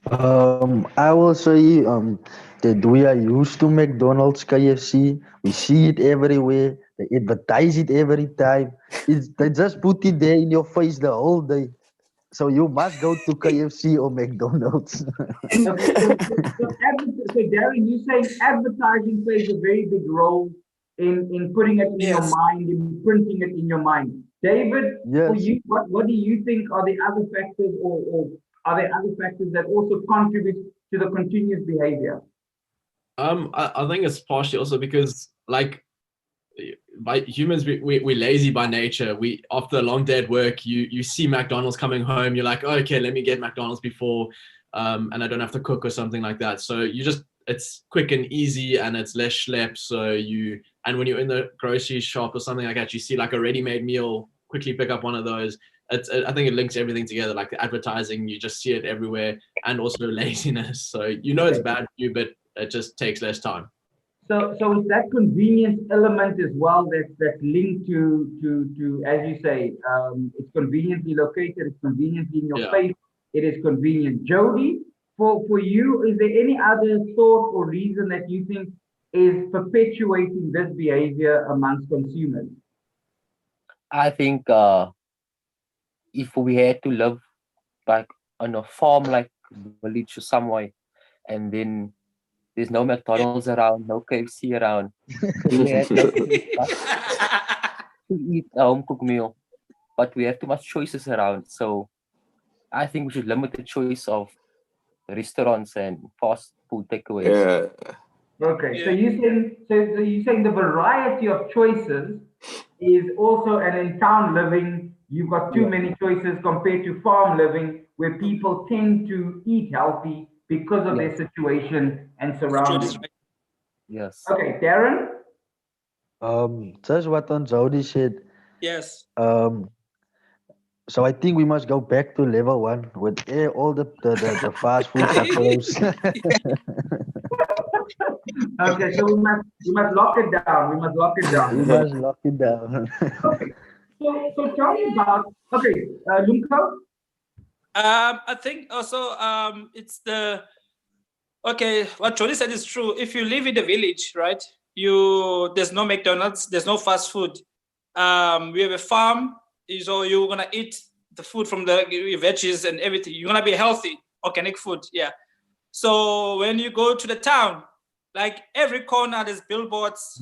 I will say that we are used to McDonald's, KFC. We see it everywhere. They advertise it every time. They just put it there in your face the whole day. So you must go to KFC or McDonald's. Okay, so Darren, you saying advertising plays a very big role in putting it in your Yes. mind, in printing it in your mind. David, for Yes. you, what do you think are the other factors, or are there other factors that also contribute to the continuous behavior? I think it's partially also because like by humans we're lazy by nature. We after a long day at work, you see McDonald's coming home, you're like, oh, okay, let me get McDonald's before and I don't have to cook or something like that. So it's quick and easy and it's less schlep. And when you're in the grocery shop or something like that, you see like a ready-made meal, quickly pick up one of those. I think it links everything together, like the advertising, you just see it everywhere, and also laziness. So it's bad for you, but it just takes less time. So it's that convenience element as well that's linked to, as you say, it's conveniently located, it's conveniently in your face, it is convenient. Jody, for you, is there any other thought or reason that you think is perpetuating this behavior amongst consumers? I think if we had to live like on a farm, like village or somewhere, and then there's no McDonald's around, no KFC around, we had no to eat a home cooked meal, but we have too much choices around. So I think we should limit the choice of restaurants and fast food takeaways. Yeah. Okay, so you're saying the variety of choices is also, and in town living, you've got too many choices compared to farm living, where people tend to eat healthy because of their situation and surroundings. Yes. Okay, Darren? Just what on Jody said. Yes. So I think we must go back to level 1 with all the fast foods are closed. Okay, so we must lock it down. We must lock it down. We must lock it down. Okay. So tell me about, okay, Lunko? I think also it's what Jody said is true. If you live in the village, right, there's no McDonald's, there's no fast food. We have a farm, so you're gonna eat the food from the veggies and everything. You're gonna be healthy, organic food, yeah. So when you go to the town, like every corner there's billboards.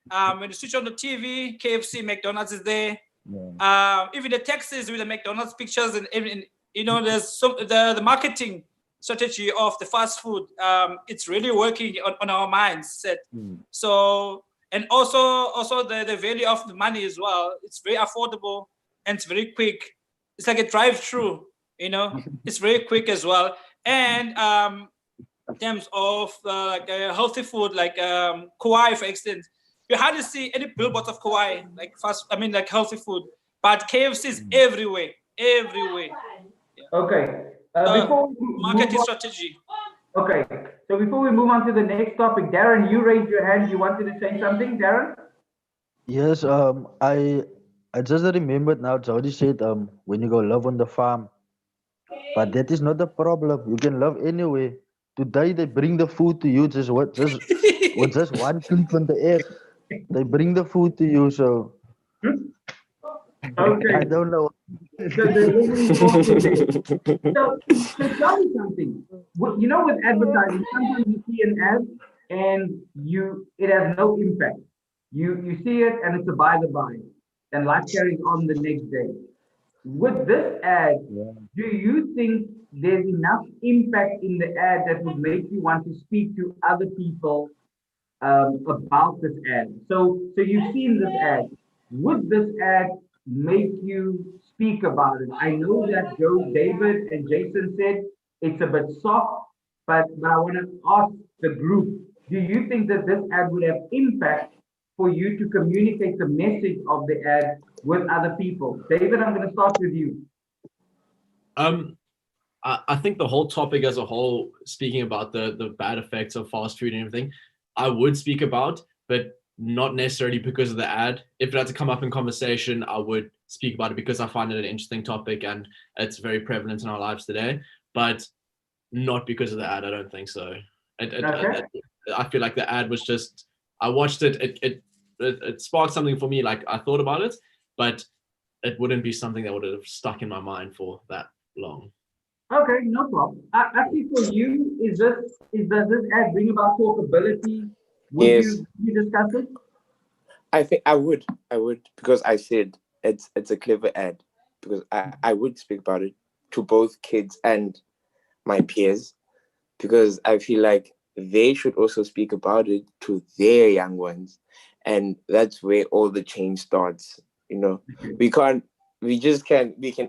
When you switch on the TV, KFC, McDonald's is there. Even the taxis with the McDonald's pictures and everything. There's the marketing strategy of the fast food. It's really working on our mindset. So, and also the value of the money as well. It's very affordable and it's very quick. It's like a drive-through. It's very quick as well. And in terms of like healthy food, like Kauai, for instance, you hardly see any billboards of Kauai, like like healthy food. But KFC is everywhere. Okay. Before we marketing strategy. Okay. So before we move on to the next topic, Darren, you raised your hand. You wanted to say something, Darren? Yes. I just remembered now. Jody said when you go live on the farm, But that is not the problem. You can love anywhere. Today they bring the food to you just what just with just one click on the app. They bring the food to you. So Okay. I don't know. So there's really important there. So tell me something. You know, with advertising, sometimes you see an ad and it has no impact. You see it and it's a by the by, and life carries on the next day. With this ad, do you think there's enough impact in the ad that would make you want to speak to other people about this ad? So you've seen this ad. Would this ad make you speak about it? I know that David and Jason said it's a bit soft, but I want to ask the group, do you think that this ad would have impact for you to communicate the message of the ad with other people? David, I'm going to start with you. I think the whole topic as a whole, speaking about the bad effects of fast food and everything, I would speak about, but not necessarily because of the ad. If it had to come up in conversation, I would speak about it because I find it an interesting topic and it's very prevalent in our lives today, but not because of the ad. I don't think so. I feel like the ad was just, I watched it, it sparked something for me, like I thought about it, but it wouldn't be something that would have stuck in my mind for that long. Okay, no problem. Actually, for you, does this ad bring about talkability? Would Yes. you discuss it? I think I would because I said it's a clever ad, because I would speak about it to both kids and my peers, because I feel like they should also speak about it to their young ones, and that's where all the change starts. You know, we can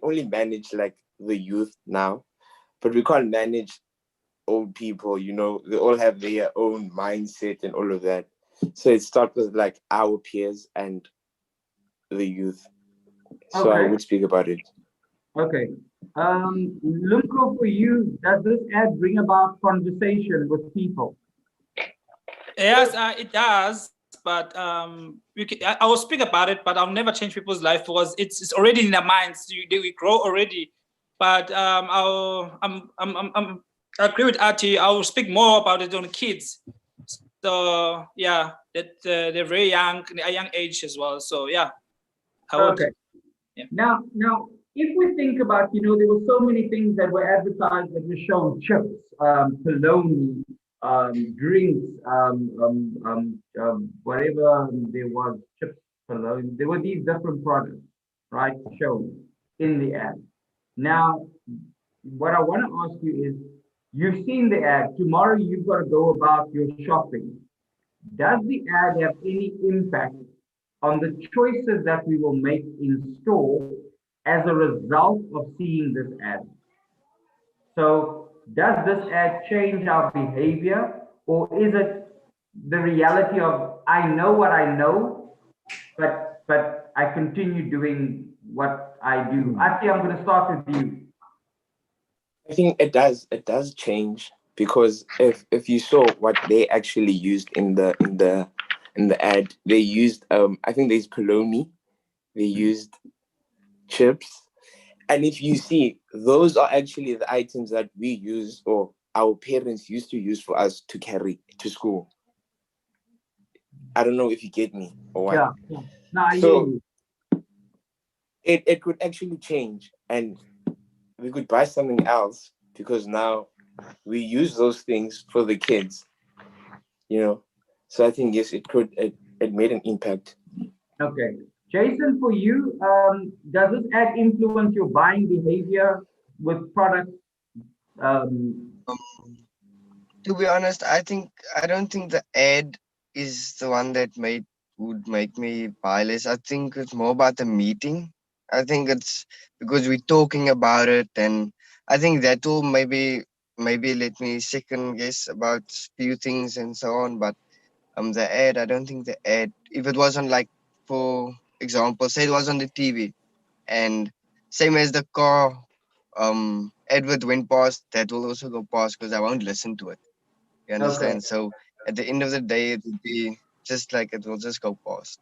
only manage like the youth now, but we can't manage old people. You know, they all have their own mindset and all of that. So it starts with like our peers and the youth. So I Okay. would speak about it. Okay. Lumko, for you, does this ad bring about conversation with people? Yes, it does. But I will speak about it, but I'll never change people's life because it's already in their minds. We grow already. But I agree with Ati. I will speak more about it on kids. So yeah, that they're very young, a young age as well. So yeah, I would. Okay. Yeah. Now, if we think about, there were so many things that were advertised that were shown: chips, cologne, drinks, whatever there was, chips, cologne. There were these different products, right, shown in the ad. Now, what I want to ask you is, you've seen the ad. Tomorrow, you've got to go about your shopping. Does the ad have any impact on the choices that we will make in store as a result of seeing this ad? So does this ad change our behavior, or is it the reality of I know what I know, but I continue doing what I do? Actually, I'm going to start with you. I think it does change, because if you saw what they actually used in the ad, they used I think there's polony, they used chips, and if you see, those are actually the items that we use, or our parents used to use for us to carry to school. I don't know if you get me or what. Yeah. No, I hear So you. it could actually change, and we could buy something else, because now we use those things for the kids, so I think yes, it made an impact. Okay. Jason, for you, does this ad influence your buying behavior with products? To be honest, I don't think the ad is the one that would make me buy less. I think it's more about the meeting. I think it's because we're talking about it, and I think that will maybe let me second guess about few things and so on. But the ad, I don't think the ad, if it wasn't like, for example, say it was on the TV, and same as the car advert went past, that will also go past because I won't listen to it. You understand? Okay. So at the end of the day, it would be just like it will just go past.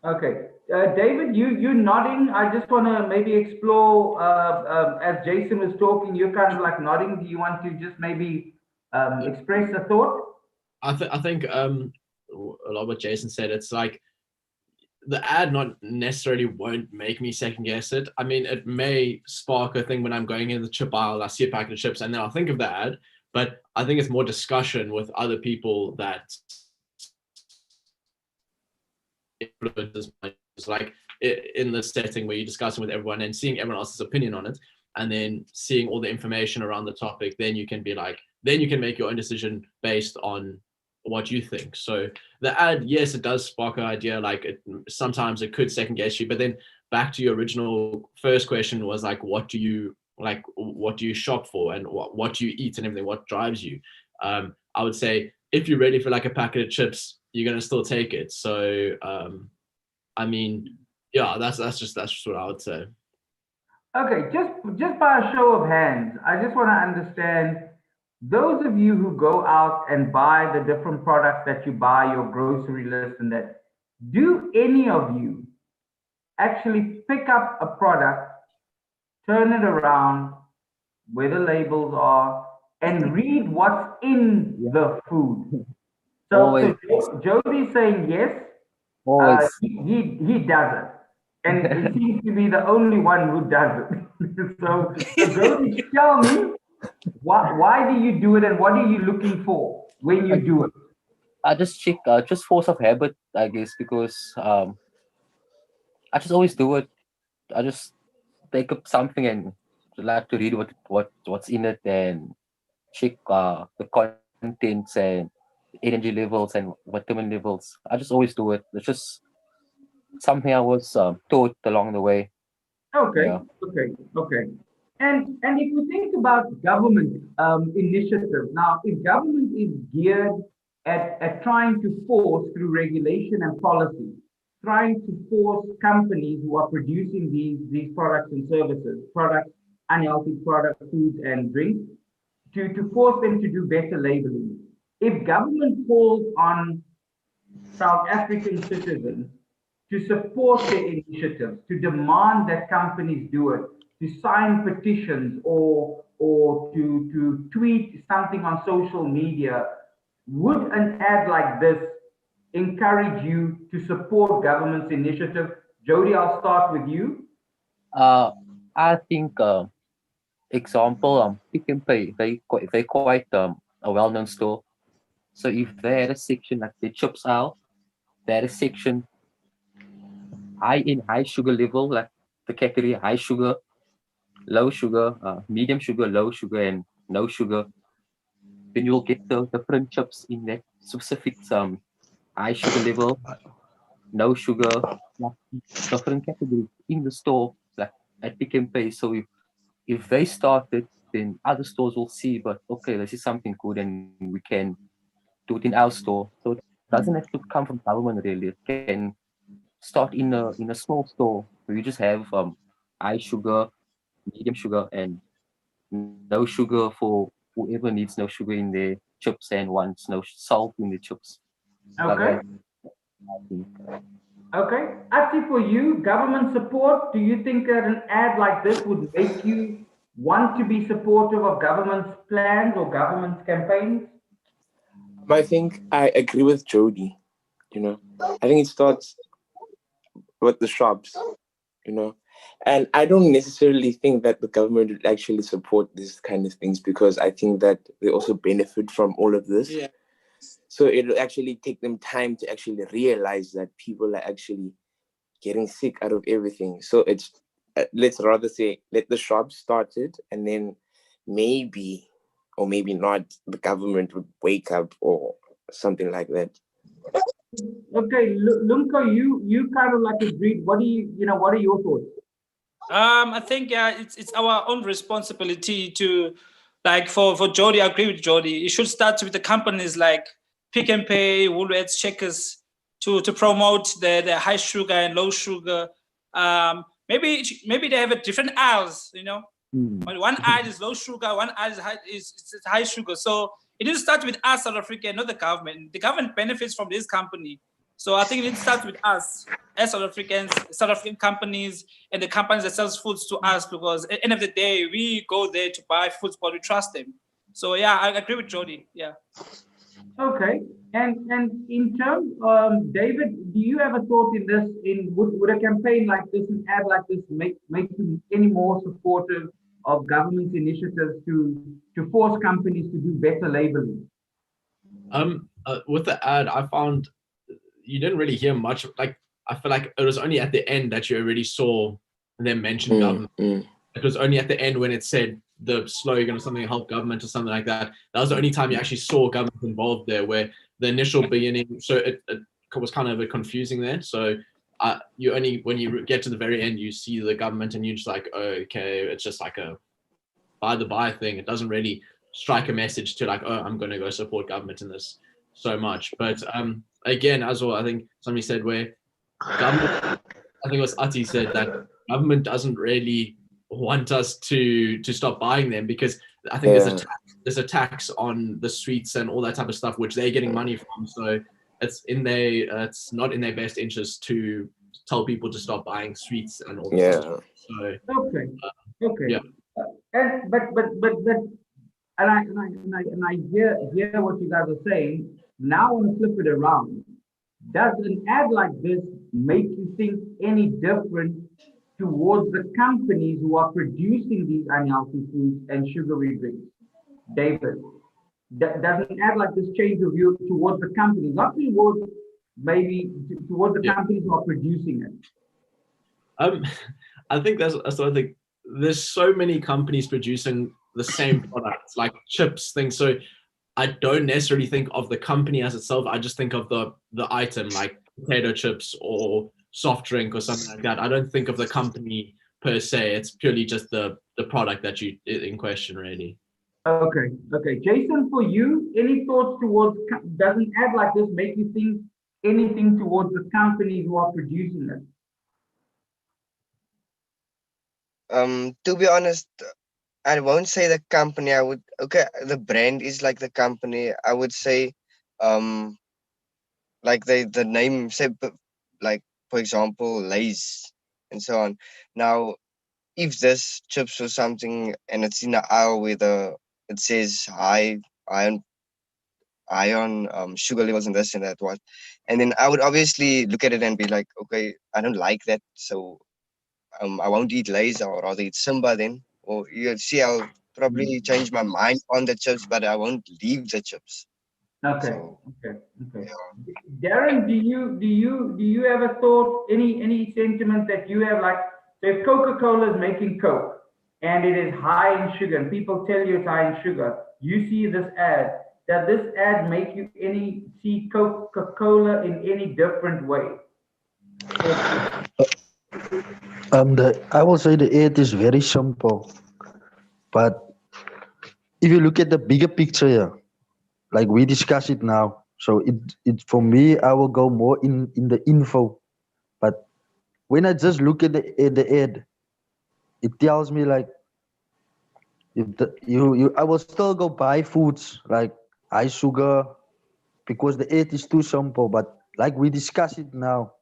Okay. David, you nodding. I just want to maybe explore, as Jason was talking, you're kind of like nodding. Do you want to just maybe express a thought? I think a lot of what Jason said, it's like the ad not necessarily won't make me second guess it. I mean, it may spark a thing when I'm going in the chip aisle, I see a packet of chips, and then I'll think of the ad. But I think it's more discussion with other people that influences my, like in the setting where you're discussing with everyone and seeing everyone else's opinion on it, and then seeing all the information around the topic. Then you can be like, then you can make your own decision based on what you think. So the ad, yes, it does spark an idea. Like sometimes it could second guess you, but then back to your original first question was like, what do you shop for, and what do you eat and everything, what drives you? I would say if you're ready for like a packet of chips, you're gonna still take it. So I mean, yeah, that's just what I would say. Okay, just by a show of hands, I just want to understand, those of you who go out and buy the different products that you buy, your grocery list and that, do any of you actually pick up a product, turn it around where the labels are, and read what's in the food? So Jody's saying yes, Always. he doesn't. And he seems to be the only one who does it. so Jody, tell me, why do you do it, and what are you looking for when you do it? I just check, just force of habit, I guess, because I just always do it. I just take up something and like to read what's in it and check the contents and energy levels and vitamin levels. I just always do it. It's just something I was taught along the way. Okay, Yeah. okay. And if you think about government initiatives, now if government is geared at trying to force through regulation and policy, trying to force companies who are producing these products and services, products, unhealthy product, foods and drinks, to force them to do better labeling. If government calls on South African citizens to support their initiatives, to demand that companies do it, to sign petitions or to tweet something on social media, would an ad like this encourage you to support government's initiative? Jody, I'll start with you. I think example Pick n Pay, they quite a well-known store. So if they had a section like the chips aisle, they had a section high sugar level, like the category high sugar, low sugar, medium sugar, low sugar, and no sugar. Then you'll get the different chips in that specific high sugar level, no sugar, like different categories in the store, like at Pick n Pay. So if they started, then other stores will see, but okay, this is something good and we can do it in our store. So it doesn't have to come from government really. It can start in a small store where you just have high sugar, medium sugar, and no sugar for whoever needs no sugar in their chips and wants no salt in the chips. Like Okay. that, I think. Okay. Ati, for you, government support, do you think that an ad like this would make you want to be supportive of government's plans or government's campaigns? I think I agree with Jody. I think it starts with the shops, and I don't necessarily think that the government would actually support these kind of things, because I think that they also benefit from all of this. Yeah. So it'll actually take them time to actually realize that people are actually getting sick out of everything. So it's let's rather say let the shops start it, and then maybe or maybe not, the government would wake up or something like that. Okay, Lumko, you kind of like agreed. What are your thoughts? I think it's our own responsibility to, like, for Jody, I agree with Jody. It should start with the companies like Pick n Pay, Woolworths, Checkers, to promote the high sugar and low sugar. Maybe they have a different aisles, But one aisle is low sugar, one aisle is high sugar. So it needs to start with us, South Africa, not the government. The government benefits from this company. So I think it starts with us as South Africans, South African companies, and the companies that sells foods to us, because at the end of the day, we go there to buy foods, but we trust them. So yeah, I agree with Jody. Yeah. Okay, and in terms, David, do you have a thought in this? Would a campaign like this, an ad like this, make you any more supportive of government's initiatives to force companies to do better labeling? With the ad, I found you didn't really hear much. Like, I feel like it was only at the end that you already saw them mention government. It was only at the end when it said the slogan or something, help government or something like that. That was the only time you actually saw government involved there, where the initial beginning, so it was kind of a bit confusing there. So you only, when you get to the very end, you see the government and you're just like, oh, okay, it's just like a by the by thing. It doesn't really strike a message to like, oh, I'm going to go support government in this so much. But again, as well, I think somebody said where government, I think it was Ati said that government doesn't really want us to stop buying them, because I think there's a tax on the sweets and all that type of stuff which they're getting money from. So it's not in their best interest to tell people to stop buying sweets and all this stuff. So Okay. Yeah. And I hear what you guys are saying. Now I want to flip it around. Does an ad like this make you think any different towards the companies who are producing these unhealthy foods and sugary drinks? David, does an ad like this change your view towards the companies, not towards towards the companies who are producing it? I think there's so many companies producing the same products, like chips, things. So I don't necessarily think of the company as itself. I just think of the item, like potato chips or soft drink or something like that. I don't think of the company per se. It's purely just the product that you in question, really. Okay. Jason, for you, any thoughts towards, does an ad like this make you think anything towards the companies who are producing it? To be honest, I won't say the company. The brand is like the company. I would say, like the name say, like for example, Lay's and so on. Now, if this chips or something and it's in the aisle where it says high iron sugar levels and this and that what, and then I would obviously look at it and be like, okay, I don't like that, so I won't eat Lay's, or rather eat Simba then. Or you see, I'll probably change my mind on the chips, but I won't leave the chips. Okay. So, Darren, do you ever thought any sentiment that you have, like, if Coca-Cola is making Coke and it is high in sugar and people tell you it's high in sugar, you see this ad, does this ad make you see Coca-Cola in any different way? I will say the ad is very simple, but if you look at the bigger picture here, like we discuss it now, so it for me, I will go more in the info. But when I just look at the ad, it tells me like, I will still go buy foods like high sugar because the ad is too simple. But like we discuss it now,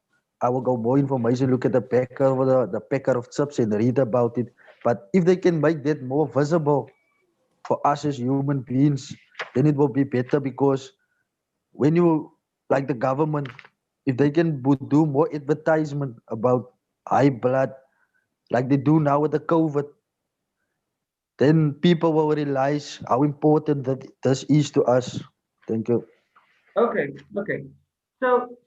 I will go more information, look at the packer of the packer of chips and read about it. But if they can make that more visible for us as human beings, then it will be better, because when you, like the government, if they can do more advertisement about high blood, like they do now with the COVID, then people will realize how important that this is to us. Thank you. Okay. So,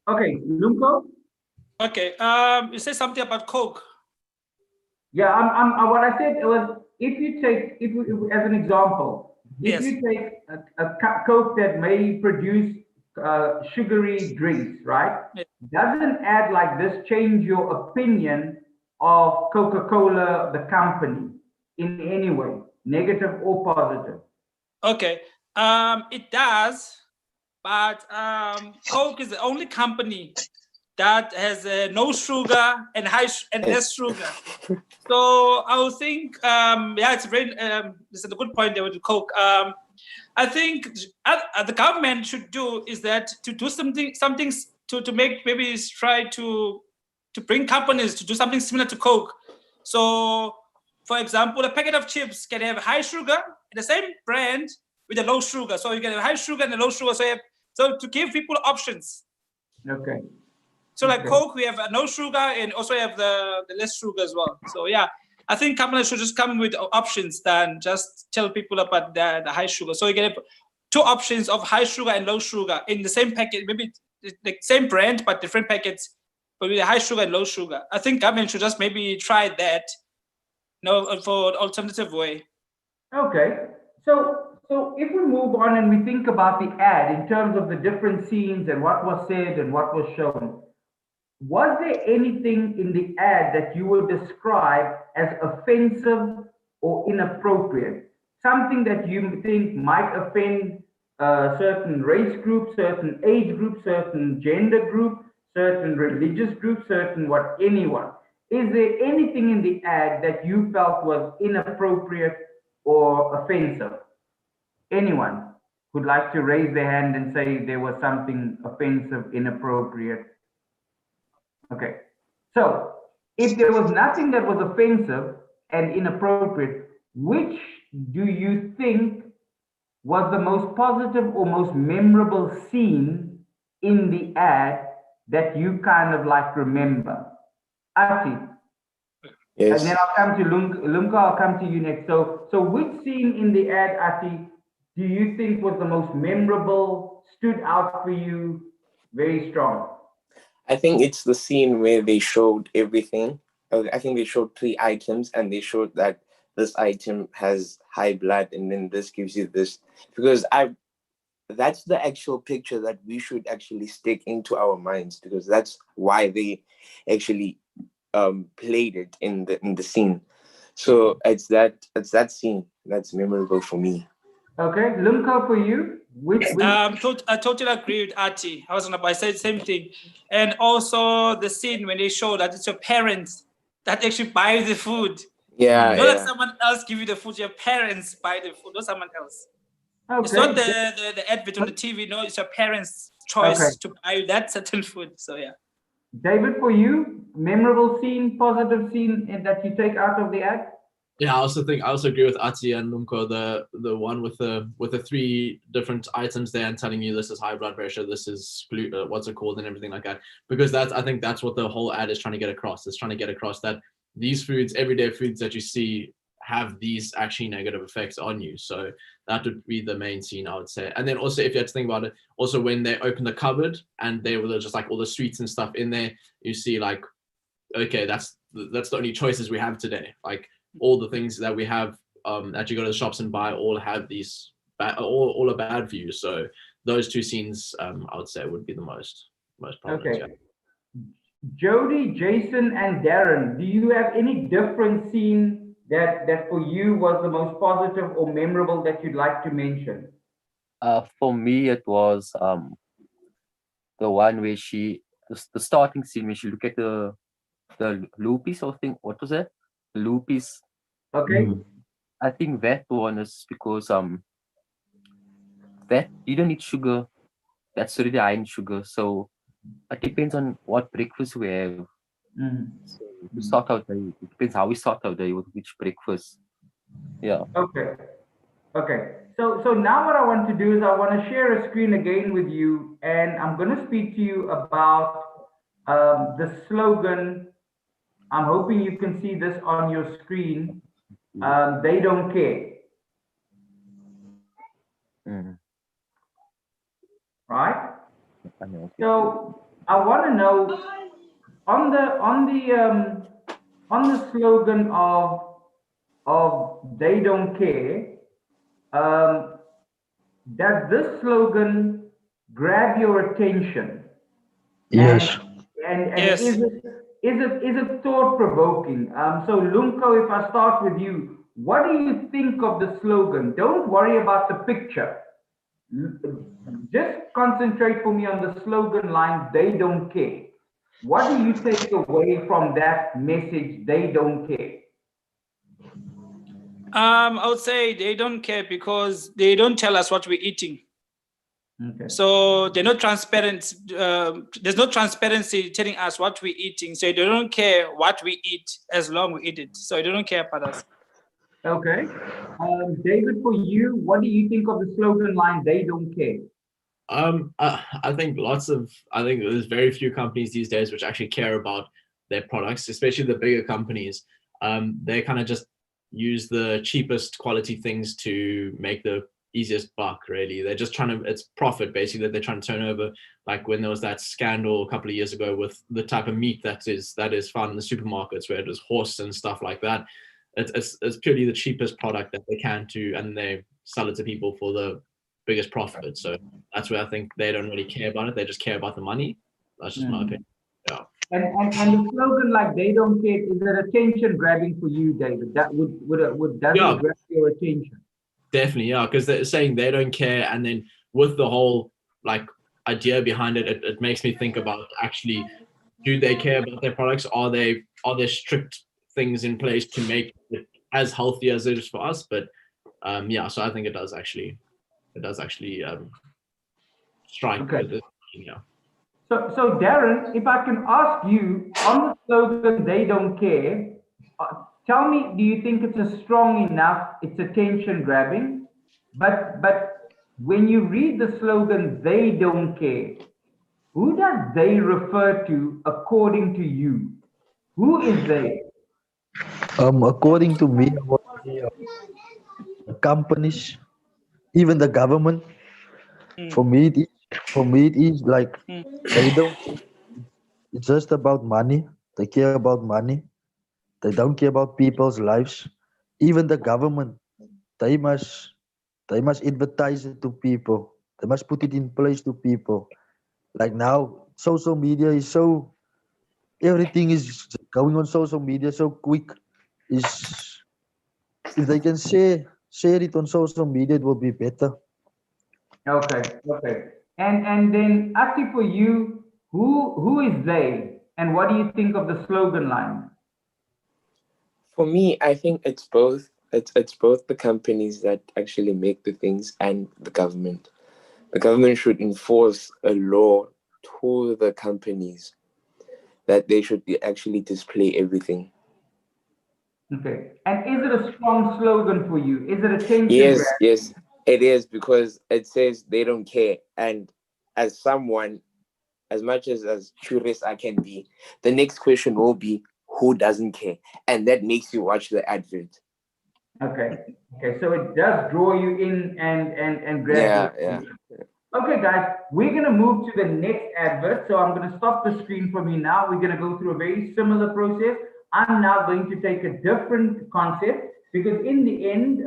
okay, Lumko? Okay. You said something about Coke. Yeah, what I said was, if you take, as an example, if you take a Coke that may produce sugary drinks, right? Does an ad like this change your opinion of Coca-Cola, the company, in any way, negative or positive? Okay. It does, but Coke is the only company that has no sugar and less sugar. So I would think, yeah, it's very, this is a good point there with the Coke. I think the government should do is that to do something to make, maybe try to bring companies to do something similar to Coke. So, for example, a packet of chips can have high sugar, the same brand with a low sugar. So you can have high sugar and a low sugar. So to give people options. Okay. So like Coke, we have no sugar and also have the less sugar as well. So yeah, I think companies should just come with options than just tell people about the high sugar. So you can have two options of high sugar and low sugar in the same packet, maybe the same brand but different packets, but with high sugar and low sugar. I think government should just maybe try that, for an alternative way. Okay. So if we move on and we think about the ad in terms of the different scenes and what was said and what was shown, was there anything in the ad that you would describe as offensive or inappropriate? Something that you think might offend a certain race group, certain age group, certain gender group, certain religious group, anyone? Is there anything in the ad that you felt was inappropriate or offensive? Anyone who'd like to raise their hand and say there was something offensive, inappropriate? Okay, so if there was nothing that was offensive and inappropriate, which do you think was the most positive or most memorable scene in the ad that you kind of like remember? Ati. Yes. And then I'll come to Lunka, I'll come to you next. So which scene in the ad, Ati, do you think was the most memorable, stood out for you, very strong? I think it's the scene where they showed everything. I think they showed 3 items and they showed that this item has high blood and then this gives you this. Because that's the actual picture that we should actually stick into our minds, because that's why they actually played it in the scene. So it's that scene that's memorable for me. Okay, Lunka, for you, I totally agree with Ati. I said the same thing. And also the scene when they show that it's your parents that actually buy the food. Yeah, Not that someone else give you the food, your parents buy the food, not someone else. Okay. It's not the advert on the TV, no, it's your parents' choice to buy that certain food. So yeah. David, for you, memorable scene, positive scene that you take out of the ad? Yeah, I also agree with Ati and Lumko, the one with the 3 different items there and telling you this is high blood pressure, this is what's it called and everything like that. Because I think that's what the whole ad is trying to get across. It's trying to get across that these foods, everyday foods that you see, have these actually negative effects on you. So that would be the main scene, I would say. And then also, if you had to think about it, also when they open the cupboard and they were just like all the sweets and stuff in there, you see like, okay, that's the only choices we have today. Like all the things that we have that you go to the shops and buy all have these all are bad for you. So those 2 scenes, I would say, would be the most prominent. Okay. Yeah. Jody, Jason, and Darren, do you have any different scene that for you was the most positive or memorable that you'd like to mention? For me, it was the one where the starting scene where she look at the loopies or thing. What was that? The loopies. Okay. I think that one is because that you don't need sugar. That's already high in sugar. So it depends on what breakfast we have. So to start out day, it depends how we start our day with which breakfast. Yeah. Okay. So now what I want to do is I want to share a screen again with you, and I'm going to speak to you about the slogan. I'm hoping you can see this on your screen. They don't care. Right? So I want to know on the slogan of they don't care. Does this slogan grab your attention? Yes. And Yes. is it thought provoking? So Lunko, if I start with you, what do you think of the slogan? Don't worry about the picture. Just concentrate for me on the slogan line, they don't care. What do you take away from that message? They don't care. I would say they don't care because they don't tell us what we're eating. Okay. So they're not transparent. There's no transparency telling us what we're eating. So they don't care what we eat as long we eat it. So they don't care about us. Okay. David, for you, what do you think of the slogan line, they don't care? I think there's very few companies these days which actually care about their products, especially the bigger companies. They kind of just use the cheapest quality things to make the easiest buck, really. They're just trying to, it's profit basically that they're trying to turn over. Like when there was that scandal a couple of years ago with the type of meat that is found in the supermarkets, where it was horse and stuff like that. It's purely the cheapest product that they can to, and they sell it to people for the biggest profit. So that's where I think they don't really care about it. They just care about the money. That's just my opinion. Yeah. And the slogan like they don't care, is it attention grabbing for you, David? That would does Yeah. it grab your attention? Definitely, yeah, because they're saying they don't care, and then with the whole like idea behind it, it makes me think about actually, do they care about their products? Are there strict things in place to make it as healthy as it is for us? But yeah, so I think it does actually strike. Okay. Yeah. So Darren, if I can ask you on the slogan, they don't care, tell me, do you think it's a strong enough, it's attention grabbing, but when you read the slogan, they don't care, who does they refer to according to you? Who is they? According to me, I would say, companies, even the government. For me, it is like they don't. It's just about money. They care about money. They don't care about people's lives. Even the government, they must they must advertise it to people. They must put it in place to people. Like now, social media is so, everything is going on social media so quick. Is if they can share it on social media, it will be better. Okay. And then actually for you, who is they? And what do you think of the slogan line? For me, I think it's both. It's both the companies that actually make the things and the government. The government should enforce a law to the companies that they should actually display everything. Okay. And is it a strong slogan for you? Is it attention Yes, grab? yes, it is, because it says they don't care. And as someone, as much as curious I can be, the next question will be, who doesn't care? And that makes you watch the advert. Okay. So it does draw you in and grab Yeah, you. yeah. Okay, guys, we're gonna move to the next advert. So I'm gonna stop the screen for me now. We're gonna go through a very similar process. I'm now going to take a different concept because in the end,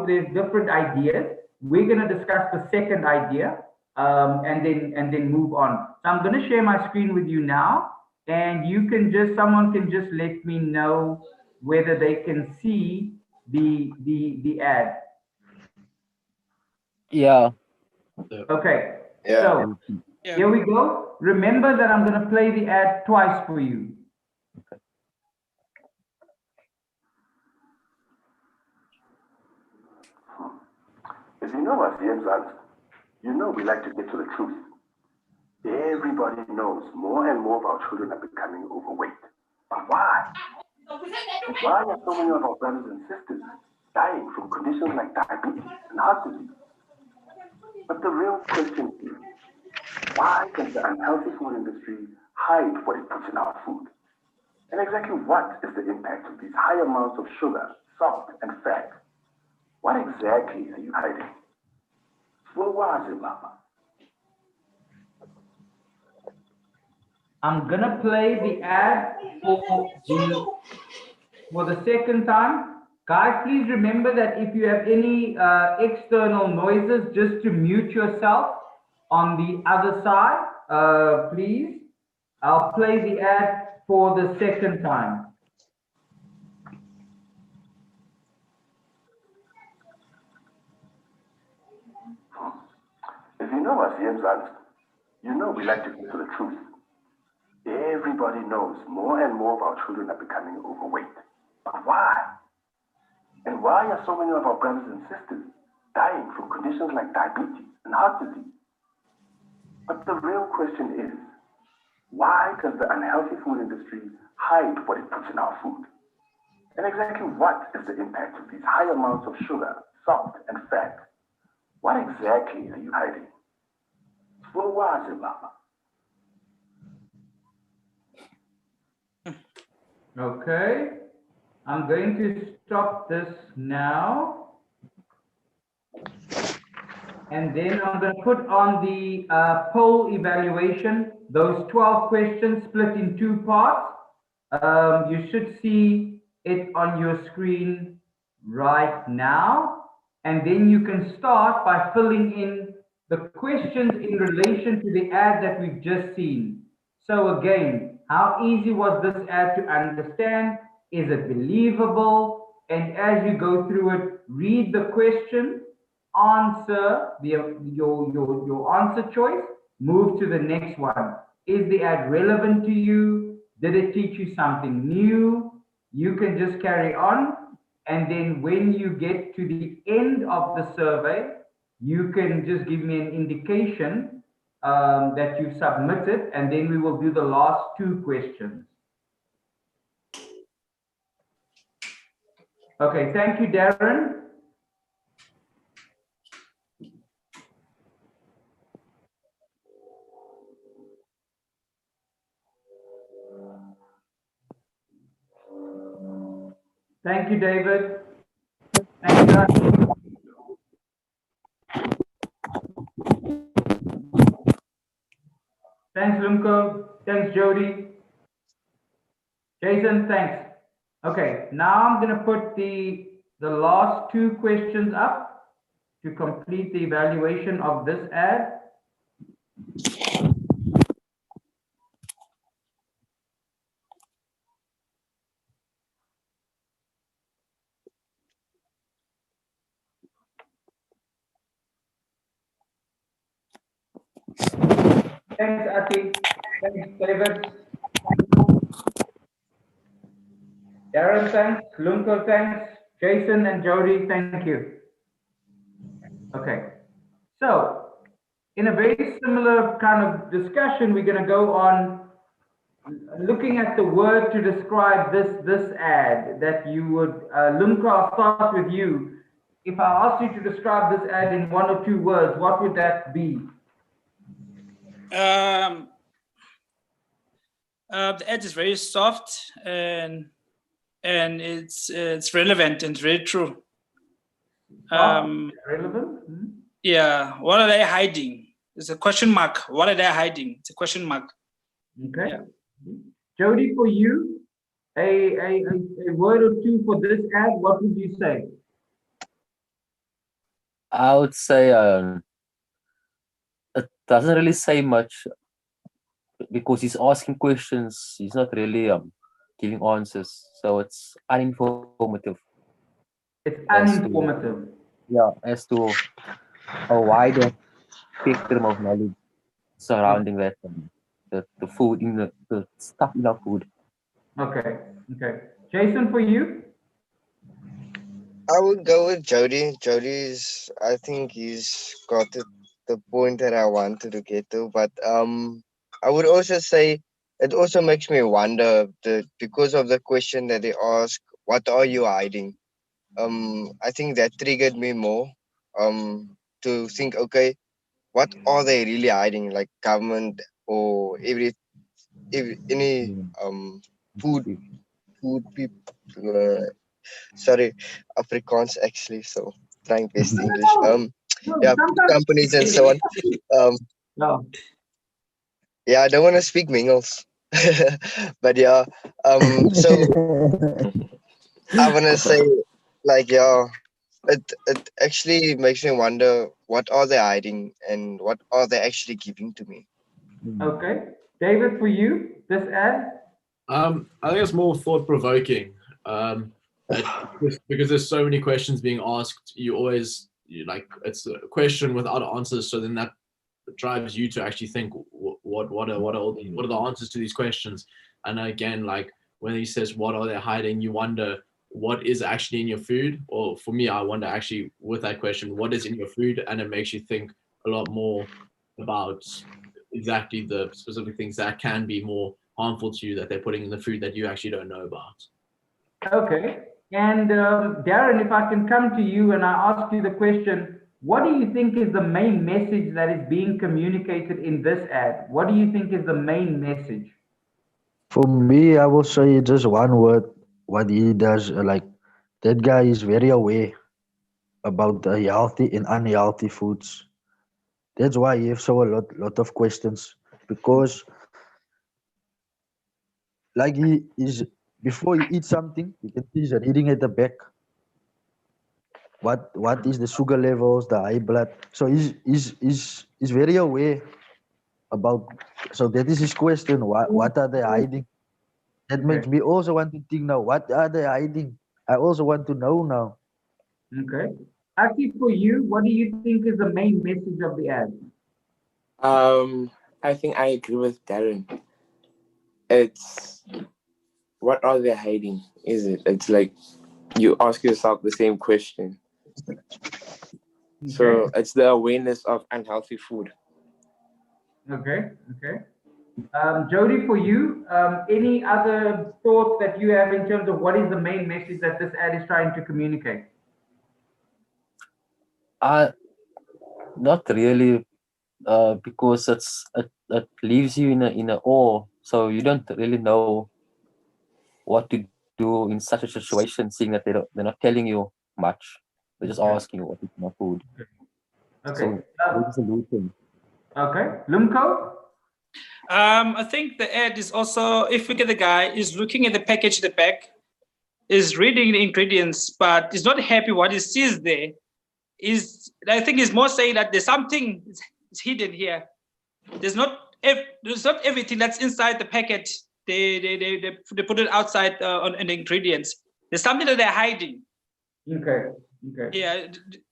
there's different ideas. We're gonna discuss the second idea and then move on. So I'm gonna share my screen with you now, and someone can just let me know whether they can see the ad. Yeah. Okay. Yeah. So here we go. Remember that I'm going to play the ad twice for you. If you know us, you know we like to get to the truth. Everybody knows more and more of our children are becoming overweight. But why? Why are so many of our brothers and sisters dying from conditions like diabetes and heart disease? But the real question is, why does the unhealthy food industry hide what it puts in our food? And exactly what is the impact of these high amounts of sugar, salt, and fat? What exactly are you hiding? I'm going to play the ad for the second time. Guys, please remember that if you have any external noises, just to mute yourself on the other side, please. I'll play the ad for the second time. If you know us, you know we like to get to the truth. Everybody knows more and more of our children are becoming overweight. But why? And why are so many of our brothers and sisters dying from conditions like diabetes and heart disease? But the real question is, why does the unhealthy food industry hide what it puts in our food? And exactly what is the impact of these high amounts of sugar, salt, and fat? What exactly are you hiding? For what, Mama? Okay, I'm going to stop this now. And then I'm going to put on the poll evaluation, those 12 questions split in 2 parts. You should see it on your screen right now. And then you can start by filling in the questions in relation to the ad that we've just seen. So again, how easy was this ad to understand? Is it believable? And as you go through it, read the question, answer your answer choice, move to the next one. Is the ad relevant to you? Did it teach you something new? You can just carry on. And then when you get to the end of the survey, you can just give me an indication that you've submitted, and then we will do the last 2 questions. Okay, thank you, Darren. Thank you, David. Thank you. Thanks, Lumko. Thanks, Jody. Jason, thanks. Okay, now I'm going to put the last 2 questions up to complete the evaluation of this ad. Thanks, Ati. Thanks, David. Darren, thanks. Lumko, thanks. Jason and Jody, thank you. Okay. So, in a very similar kind of discussion, we're going to go on looking at the word to describe this ad that you would, Lumko, I'll start with you. If I asked you to describe this ad in 1 or 2 words, what would that be? The ad is very soft and it's relevant and very true. Relevant? Hmm? Yeah. What are they hiding? It's a question mark. What are they hiding? It's a question mark. Okay. Yeah. Jody, for you, a word or 2 for this ad, what would you say? I would say it doesn't really say much because he's asking questions. He's not really giving answers, so it's uninformative. It's uninformative. As to a wider spectrum of knowledge surrounding that, the food in the stuff in our food. Okay. Okay. Jason, for you? I would go with Jody. Jody's, I think he's got the point that I wanted to get to. But I would also say it also makes me wonder because of the question that they ask, what are you hiding? I think that triggered me more to think, okay, what are they really hiding? Like government or any food people. Sorry, Afrikaans actually. So trying best English. Yeah, food companies and so on. No. Yeah, I don't want to speak mingles, but yeah. So I want to say, like, yeah, it actually makes me wonder what are they hiding and what are they actually giving to me. Okay. David, for you, this ad? I think it's more thought-provoking. Because there's so many questions being asked, like it's a question without answers. So then that drives you to actually think, what are all what are the answers to these questions? And again, like when he says what are they hiding, you wonder what is actually in your food. Or for me, I wonder actually with that question, what is in your food, and it makes you think a lot more about exactly the specific things that can be more harmful to you that they're putting in the food that you actually don't know about. Okay. And Darren, if I can come to you and I ask you the question, what do you think is the main message that is being communicated in this ad? What do you think is the main message? For me, I will say just one word. What he does, like that guy is very aware about the healthy and unhealthy foods. That's why he has so a lot of questions, because like he is before he eats something, you can see he's reading at the back. What is the sugar levels, the high blood? So he's very aware about. So that is his question. What are they hiding? That makes me also want to think now. What are they hiding? I also want to know now. Okay. Actually, for you, what do you think is the main message of the ad? I think I agree with Darren. It's what are they hiding? Is it? It's like you ask yourself the same question. So it's the awareness of unhealthy food. Okay. Jody, for you, any other thoughts that you have in terms of what is the main message that this ad is trying to communicate? Not really, because it leaves you in a awe, so you don't really know what to do in such a situation, seeing that they're not telling you much. They're just asking you what is my food. Okay. So there's a solution. Okay. Lumko? I think the ad is also, if we get the guy is looking at the package at the back, is reading the ingredients, but is not happy what he sees there. I think he's more saying that there's something is hidden here. There's not everything that's inside the packet. They put it outside on the ingredients. There's something that they're hiding. Okay.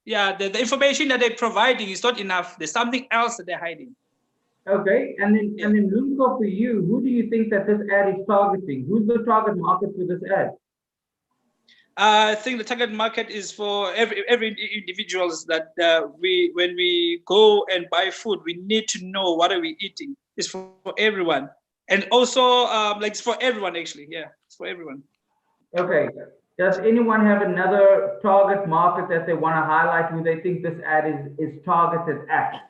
Yeah. The information that they're providing is not enough. There's something else that they're hiding. Okay, and then Lumko, for you, who do you think that this ad is targeting? Who's the target market for this ad? I think the target market is for every individuals that when we go and buy food, we need to know what are we eating. It's for everyone, and also like it's for everyone actually. Yeah, it's for everyone. Okay. Does anyone have another target market that they want to highlight who they think this ad is targeted at?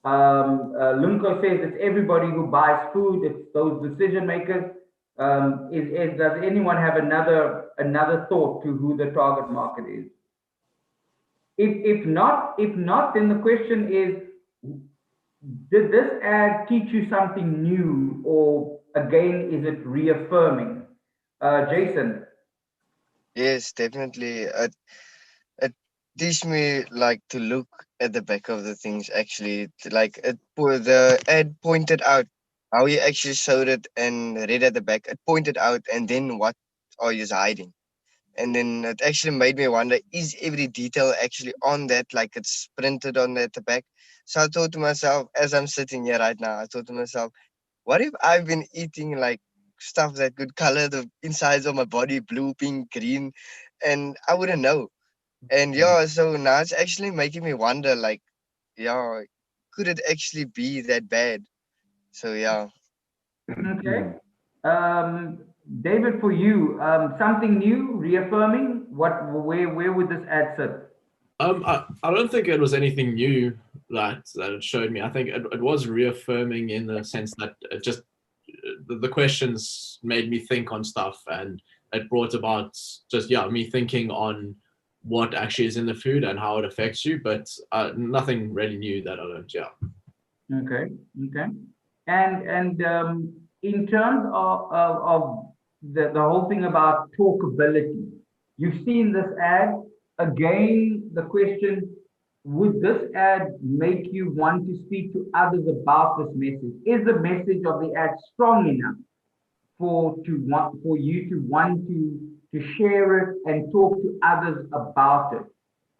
Lumko says it's everybody who buys food. It's those decision makers. Does anyone have another thought to who the target market is? If not, then the question is, did this ad teach you something new, or again, is it reaffirming? Jason. Yes, definitely. It teach me like to look at the back of the things actually. Like the ad pointed out how he actually showed it and read at the back. It pointed out and then what are you hiding? And then it actually made me wonder, is every detail actually on that, like it's printed on at the back? So I thought to myself, as I'm sitting here right now, I thought to myself, what if I've been eating like stuff that could color the insides of my body blue, pink, green, and I wouldn't know. And yeah, so now it's actually making me wonder, like, yeah, could it actually be that bad? So yeah. Okay. David, for you, something new, reaffirming, where would this ad sit? I don't think it was anything new that it showed me. I think it was reaffirming in the sense that it just the questions made me think on stuff, and it brought about just me thinking on what actually is in the food and how it affects you, but nothing really new that I learned. Okay. And in terms of the whole thing about talkability, you've seen this ad. Again, the question, would this ad make you want to speak to others about this message? Is the message of the ad strong enough for you to want to share it and talk to others about it?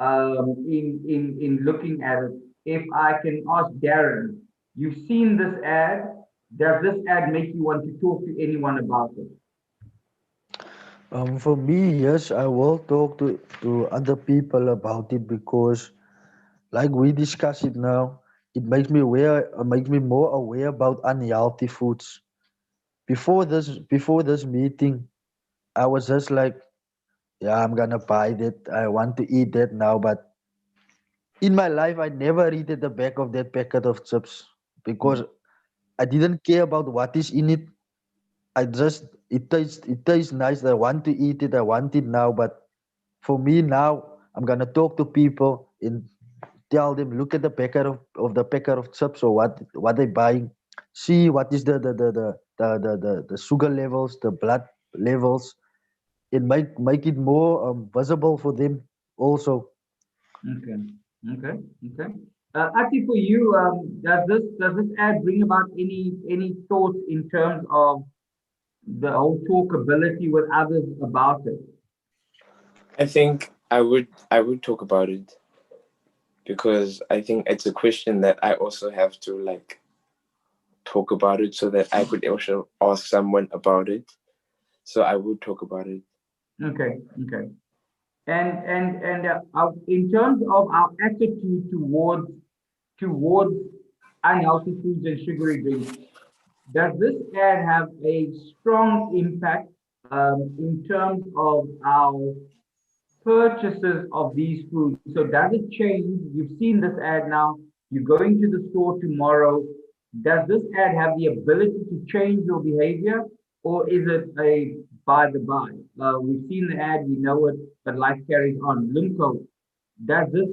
In looking at it, if I can ask Darren, you've seen this ad. does this ad make you want to talk to anyone about it? For me, yes, I will talk to other people about it because, like we discuss it now, it makes me more aware about unhealthy foods. Before this meeting, I was just like, yeah, I'm gonna buy that. I want to eat that now, but in my life, I never read at the back of that packet of chips because I didn't care about what is in it. It tastes nice. I want to eat it. I want it now. But for me now, I'm gonna talk to people and tell them, look at the packet of chips or what they're buying. See what is the sugar levels, the blood levels, and make it more visible for them also. Okay, okay, okay. Ati, for you, does this ad bring about any thoughts in terms of the whole talkability with others about it? I think I would talk about it because I think it's a question that I also have to like talk about it so that I could also ask someone about it. So I would talk about it. Okay, okay. And in terms of our attitude towards unhealthy foods and sugary drinks, does this ad have a strong impact in terms of our purchases of these foods? So does it change? You've seen this ad now, you're going to the store tomorrow. Does this ad have the ability to change your behavior, or is it a by the by? We've seen the ad, we know it, but life carries on. Lumko, does this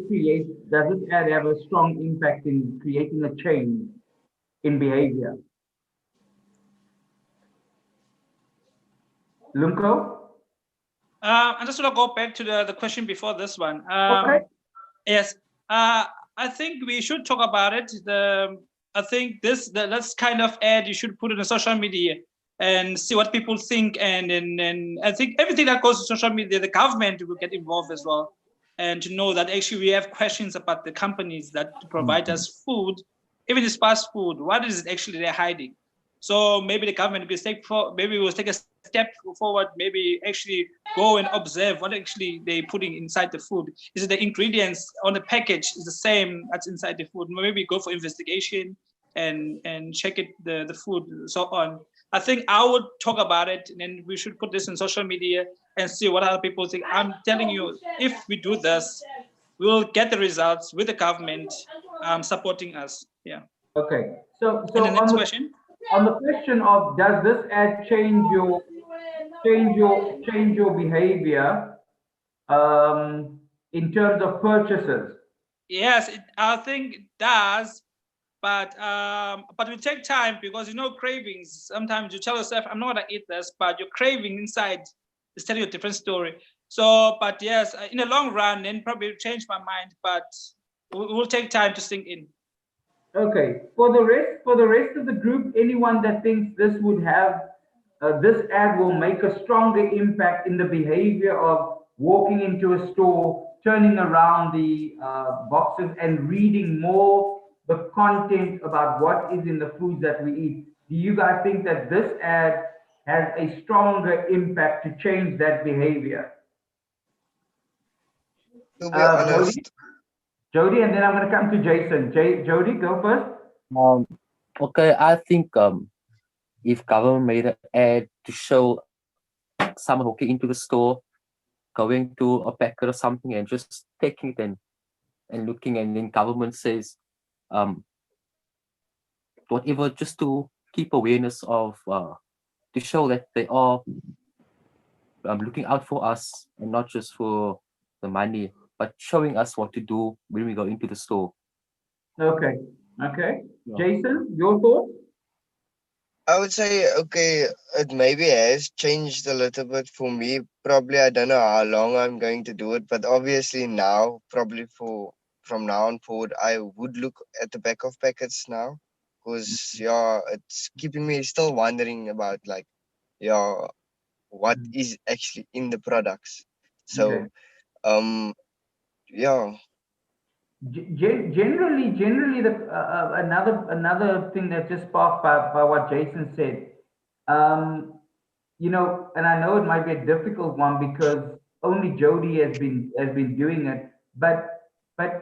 ad have a strong impact in creating a change in behavior? Lumko? I just want to go back to the question before this one. Okay. Yes, I think we should talk about it. I think this kind of ad you should put it on social media and see what people think, and I think everything that goes to social media, the government will get involved as well, and to know that actually we have questions about the companies that provide us food, even this fast food. What is it actually they're hiding? So maybe the government will take a step forward, maybe actually go and observe what actually they're putting inside the food. Is it the ingredients on the package is the same that's inside the food? Maybe go for investigation and check it the food and so on. I think I would talk about it, and then we should put this in social media and see what other people think. I'm telling you, if we do this, we will get the results with the government supporting us. Yeah. Okay. So And the next question. on the question of does this ad change your behavior in terms of purchases? Yes, I think it does, but it will take time because cravings. Sometimes you tell yourself, "I'm not gonna eat this," but your craving inside is telling you a different story. So, but yes, in the long run, then probably change my mind, but it will take time to sink in. Okay. For the rest of the group, anyone that thinks this would have this ad will make a stronger impact in the behavior of walking into a store, turning around the boxes and reading more the content about what is in the foods that we eat. Do you guys think that this ad has a stronger impact to change that behavior? To be honest, Jody, and then I'm going to come to Jason. Jody, go first. Okay, I think if government made an ad to show someone walking into the store, going to a packet or something and just taking it and looking, and then government says whatever, just to keep awareness of to show that they are looking out for us and not just for the money, but showing us what to do when we go into the store. Okay. Okay. Yeah. Jason, your thoughts? I would say, okay, it maybe has changed a little bit for me. Probably I don't know how long I'm going to do it, but obviously now, probably from now on forward, I would look at the back of packets now, because yeah, it's keeping me still wondering about like, yeah, what is actually in the products. So Okay. yeah, Generally, another thing that just sparked by what Jason said, you know, and I know it might be a difficult one because only Jody has been doing it, but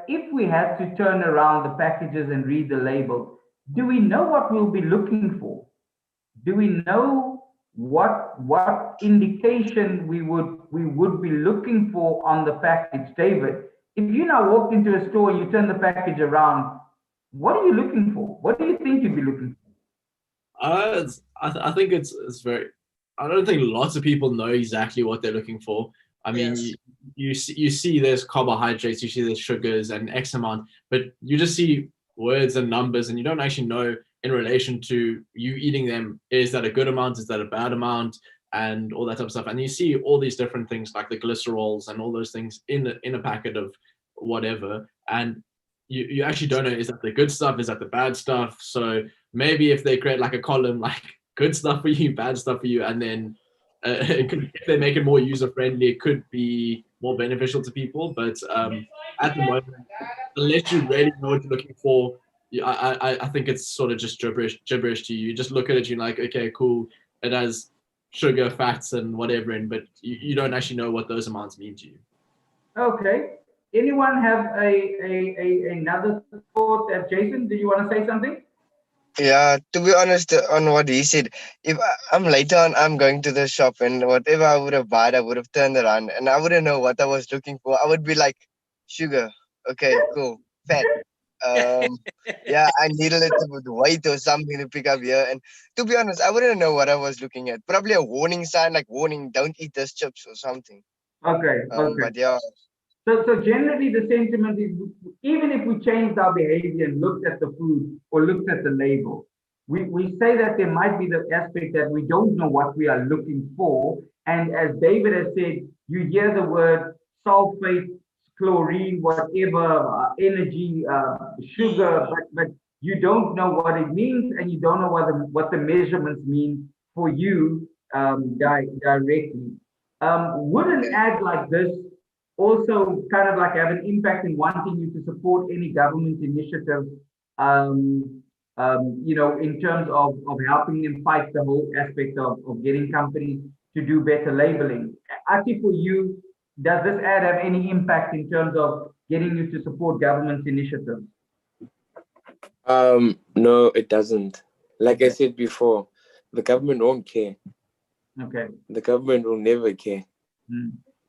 if we had to turn around the packages and read the label, do we know what we'll be looking for? Do we know what indication we would be looking for on the package, David? If you now walked into a store and you turn the package around, what are you looking for? What do you think you'd be looking I think it's very. I don't think lots of people know exactly what they're looking for. I mean, Yes. you see there's carbohydrates, you see there's sugars and X amount, but you just see words and numbers, and you don't actually know in relation to you eating them, is that a good amount, is that a bad amount, and all that type of stuff. And you see all these different things like the glycerols and all those things in a packet of whatever, and you actually don't know, is that the good stuff, is that the bad stuff? So maybe if they create like a column like good stuff for you, bad stuff for you, and then if they make it more user friendly, it could be more beneficial to people. But at the moment, unless you really know what you're looking for, I think it's sort of just gibberish to you. You just look at it, you're like, okay, cool, it has sugar, fats, and whatever in, but you don't actually know what those amounts mean to you. for? Okay. Anyone have another thought? Jason, do you want to say something? Yeah, to be honest, on what he said, if I'm later on, I'm going to the shop and whatever I would have bought, I would have turned around and I wouldn't know what I was looking for. I would be like, sugar, okay, cool, fat. Yeah, I need a little bit weight or something to pick up here. And to be honest, I wouldn't know what I was looking at. Probably a warning sign like warning, don't eat this chips or something. Okay. But yeah, So generally the sentiment is, even if we changed our behavior and looked at the food or looked at the label, we say that there might be the aspect that we don't know what we are looking for. And as David has said, you hear the word sulfate, chlorine, whatever, energy, sugar, but you don't know what it means and you don't know what the measurements mean for you directly. Would an ad like this also kind of like have an impact in wanting you to support any government initiative, you know, in terms of helping them fight the whole aspect of getting companies to do better labeling? Actually, for you, does this ad have any impact in terms of getting you to support government initiatives? No, it doesn't. Like I said before, the government won't care. Okay. The government will never care.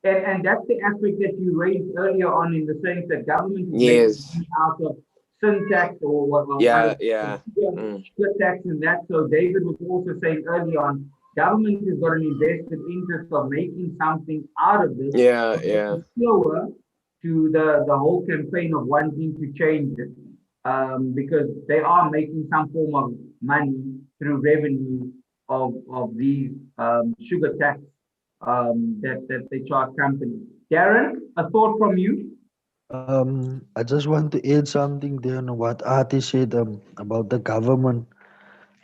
And that's the aspect that you raised earlier on, in the sense that government is Yes. making out of sin tax or what? Yeah. Sugar tax and that. So David was also saying earlier on, government has got an invested interest of making something out of this. Yeah. Slower to the whole campaign of wanting to change it, because they are making some form of money through revenue of these sugar tax that they charge companies. Darren, a thought from you? I just want to add something there on what Ati said about the government.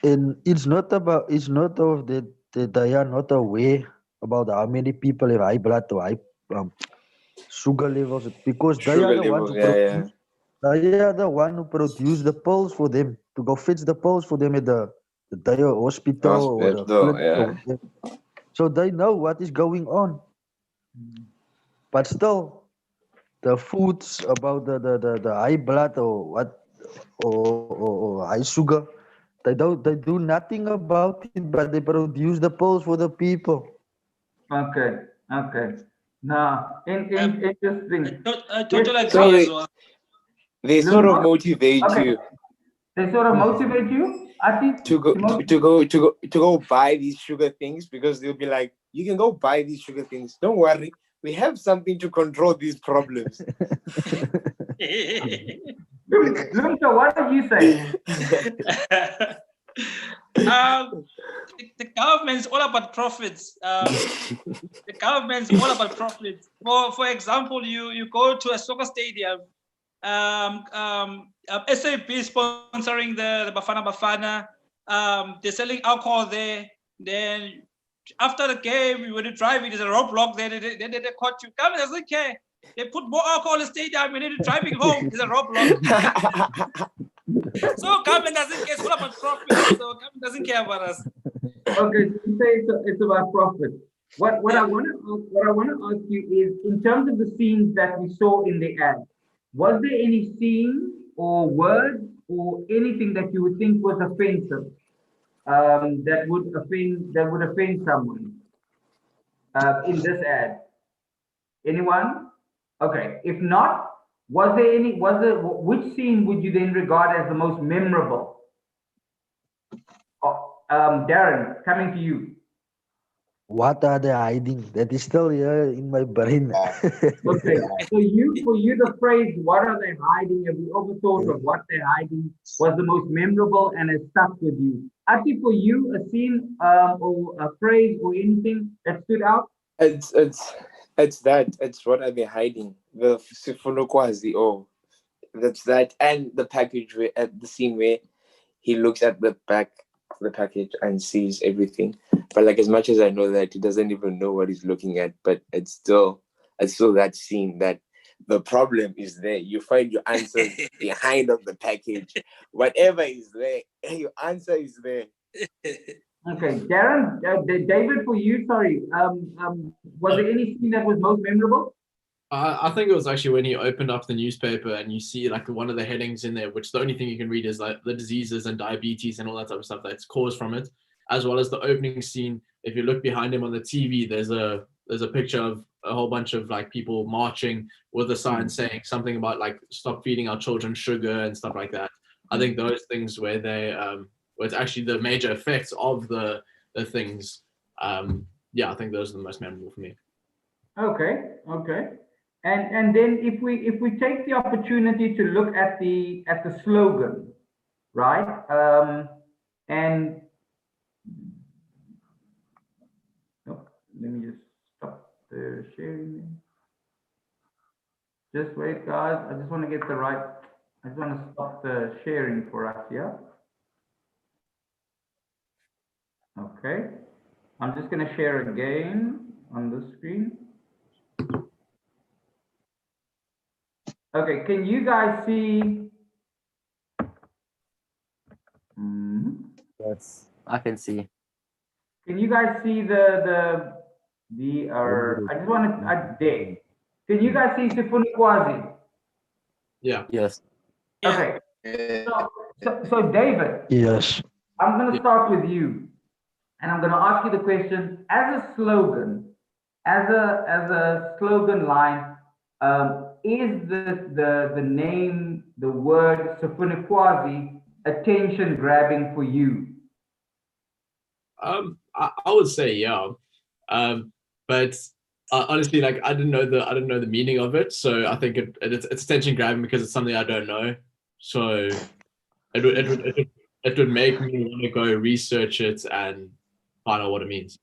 And it's not of that they are not aware about how many people have high blood or high sugar levels, because they are Sugar the ones levels, who yeah. they are the one who produce the pills for them, to go fetch the pills for them at the hospital or the Hospital, clinic or yeah. whatever. So they know what is going on. But still, the foods about the high blood or what or high sugar, they do nothing about it, but they produce the pills for the people. Okay. Now, interesting. I totally Yes, agree as well. They sort of motivate Okay. you They sort of motivate you, Ati, to go buy these sugar things, because they'll be like, you can go buy these sugar things. Don't worry, we have something to control these problems. Lumsa, what did you say? The government is all about profits. The government is all about profits. For example, you go to a soccer stadium, SAP sponsoring the Bafana Bafana. They're selling alcohol there. Then after the game, when you drive, it is a roadblock there. They caught you. Government doesn't care. They put more alcohol in the stadium and then driving home is a roadblock. So government doesn't care. It's all about profit. So government doesn't care about us. Okay, so you say it's about profit. What I want to ask you is, in terms of the scenes that we saw in the ad, was there any scene or words or anything that you would think was offensive, that would offend someone in this ad? Anyone? Okay. If not, which scene would you then regard as the most memorable? Darren, coming to you. What are they hiding? That is still here in my brain. Okay, so for you, the phrase "what are they hiding?" Have you ever thought of what they're hiding was the most memorable and has stuck with you? Actually, for you, a scene or a phrase or anything that stood out? It's that. It's what are they hiding? The sifunokwazi. Oh, that's that. And the package where at the scene where he looks at the back of the package and sees everything. But like, as much as I know that, he doesn't even know what he's looking at. But it's still that scene that the problem is there. You find your answers behind of the package. Whatever is there, your answer is there. Okay, Darren, David, for you, sorry, was there any scene that was most memorable? I think it was actually when you opened up the newspaper and you see like one of the headings in there, which the only thing you can read is like the diseases and diabetes and all that type of stuff that's caused from it, as well as the opening scene. If you look behind him on the TV, there's a picture of a whole bunch of like people marching with a sign saying something about like stop feeding our children sugar and stuff like that. I think those things where where it's actually the major effects of the things. Yeah, I think those are the most memorable for me. Okay. And then if we take the opportunity to look at the slogan, right? And let me just stop the sharing. Just wait, guys. I just want to get the right. I just want to stop the sharing for us here. Okay. I'm just going to share again on the screen. Okay, can you guys see? Yes, I can see. Can you guys see the I just want to there. Can you guys see Sifunikwazi? Yeah. Yes. Okay. So David. Yes. I'm going to start with you, and I'm going to ask you the question as a slogan, as a slogan line. Is the name, the word Sifunikwazi attention grabbing for you? I would say yeah, but honestly, like I didn't know the meaning of it, so I think it's attention grabbing because it's something I don't know. So it would make me want to go research it and find out what it means.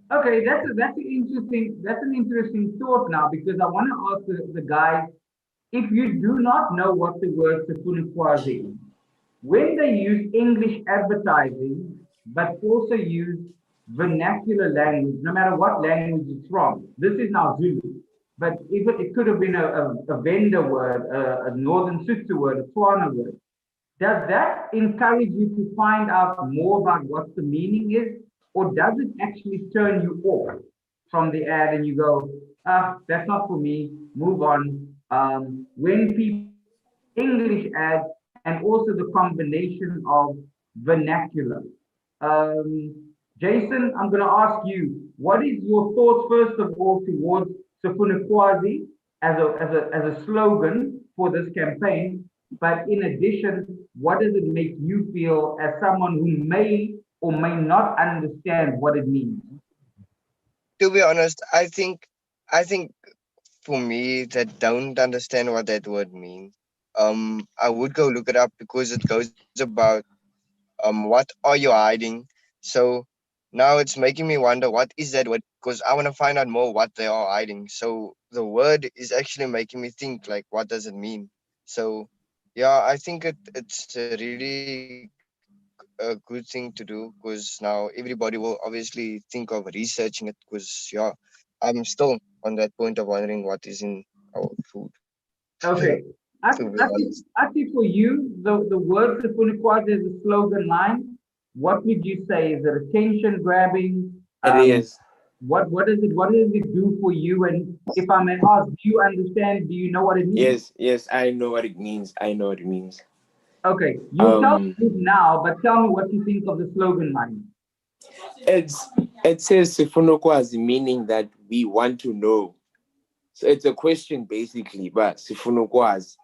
Okay, that's an interesting thought now, because I want to ask the guys, if you do not know what the word Sifunikwazi is, when they use English advertising, but also use vernacular language, no matter what language it's from, this is now Zulu, but it could have been a Venda word, a Northern Sotho word, a Tswana word. Does that encourage you to find out more about what the meaning is, or does it actually turn you off from the ad and you go, that's not for me, move on? When people English ads and also the combination of vernacular. Jason, I'm going to ask you, what is your thoughts first of all towards Sifunikwazi as a slogan for this campaign? But in addition, what does it make you feel as someone who may or may not understand what it means? To be honest, I think for me that don't understand what that word means, I would go look it up because it goes about what are you hiding? So now it's making me wonder what is that word, because I want to find out more what they are hiding. So the word is actually making me think like what does it mean? So yeah, I think it's a really a good thing to do, because now everybody will obviously think of researching it, because yeah, I'm still on that point of wondering what is in our food. Okay. To be honest. Actually, for you, the word Sifunikwazi is a slogan line. What would you say? Is it attention grabbing? It is. What does it do for you? And if I may ask, do you understand? Do you know what it means? Yes, I know what it means. I know what it means. Okay, you tell me now, but tell me what you think of the slogan line. It says Sifunokwazi, meaning that we want to know. So it's a question basically, but Sifunokwazi.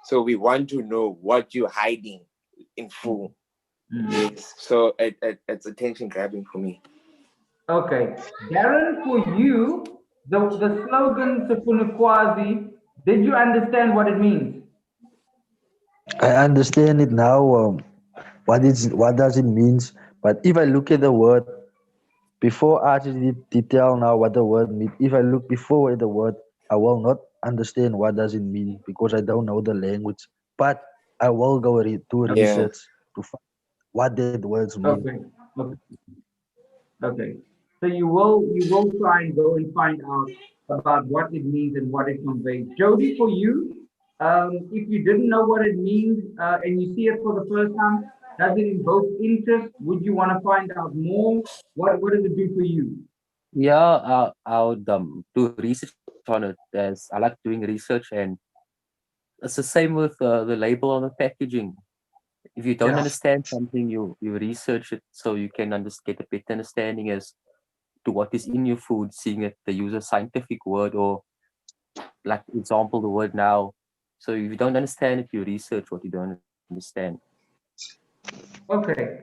So we want to know what you're hiding in full. Yes. So it's attention grabbing for me. Okay, Darren, for you, the slogan Sifunokwazi, did you understand what it means? I understand it now. What does it means? But if I look at the word before I did tell now what the word means, if I look before at the word, I will not understand what does it mean because I don't know the language. But I will go do research to find what that words mean. Okay. So you will try and go and find out about what it means and what it conveys. Jody, for you, if you didn't know what it means and you see it for the first time, does it invoke interest? Would you want to find out more? What does it do for you? Yeah, I would do research on it, as I like doing research, and it's the same with the label on the packaging. If you don't understand something, you research it so you can get a better understanding as to what is in your food, seeing it they use a scientific word or, like example, the word now. So if you don't understand it, you research what you don't understand. Okay.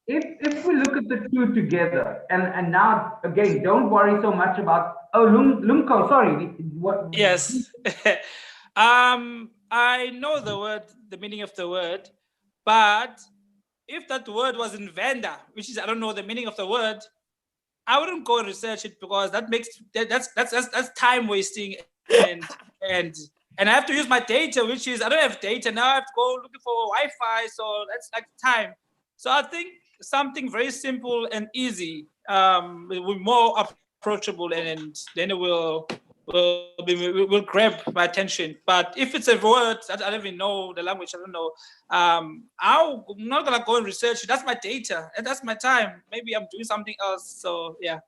If we look at the two together, and now again, don't worry so much about Lumko, sorry. What? Yes. I know the meaning of the word, but if that word was in Venda, which is I don't know the meaning of the word, I wouldn't go and research it because that's time wasting and I have to use my data, which is I don't have data now. I have to go looking for Wi-Fi, so that's like time. So I think something very simple and easy will be more approachable, and then it will grab my attention. But if it's a word that I don't even know the language, I don't know, I'm not gonna go and research it. That's my data and that's my time. Maybe I'm doing something else. So yeah.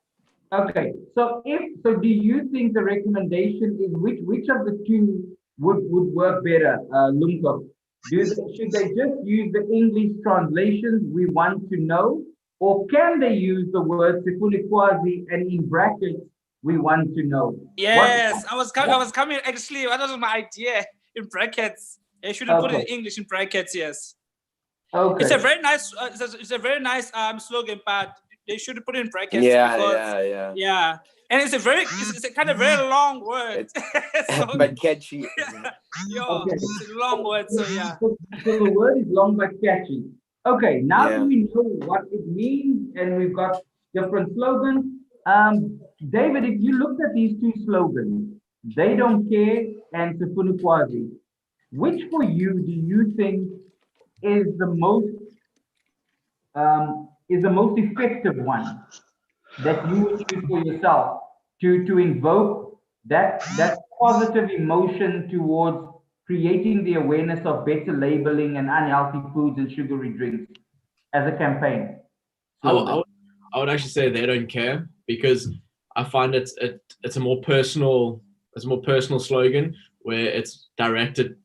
Okay, so do you think the recommendation is which of the two would work better, Lumko? Should they just use the English translations we want to know, or can they use the word Sifunikwazi and in brackets we want to know? Yes, I was coming actually. That was my idea in brackets. They should put it in English in brackets. Yes. Okay. It's a very nice. It's a very nice slogan, but they should put it in brackets. Yeah. And it's a kind of very long word. But catchy. It's a long word. So yeah. So the word is long but catchy. Okay, now that we know what it means and we've got different slogans, David, if you looked at these two slogans, they don't care and Sifunikwazi, which for you do you think is the most effective one that you would choose for yourself to invoke that positive emotion towards creating the awareness of better labeling and unhealthy foods and sugary drinks as a campaign? I would actually say they don't care, because I find it's a more personal slogan where it's directed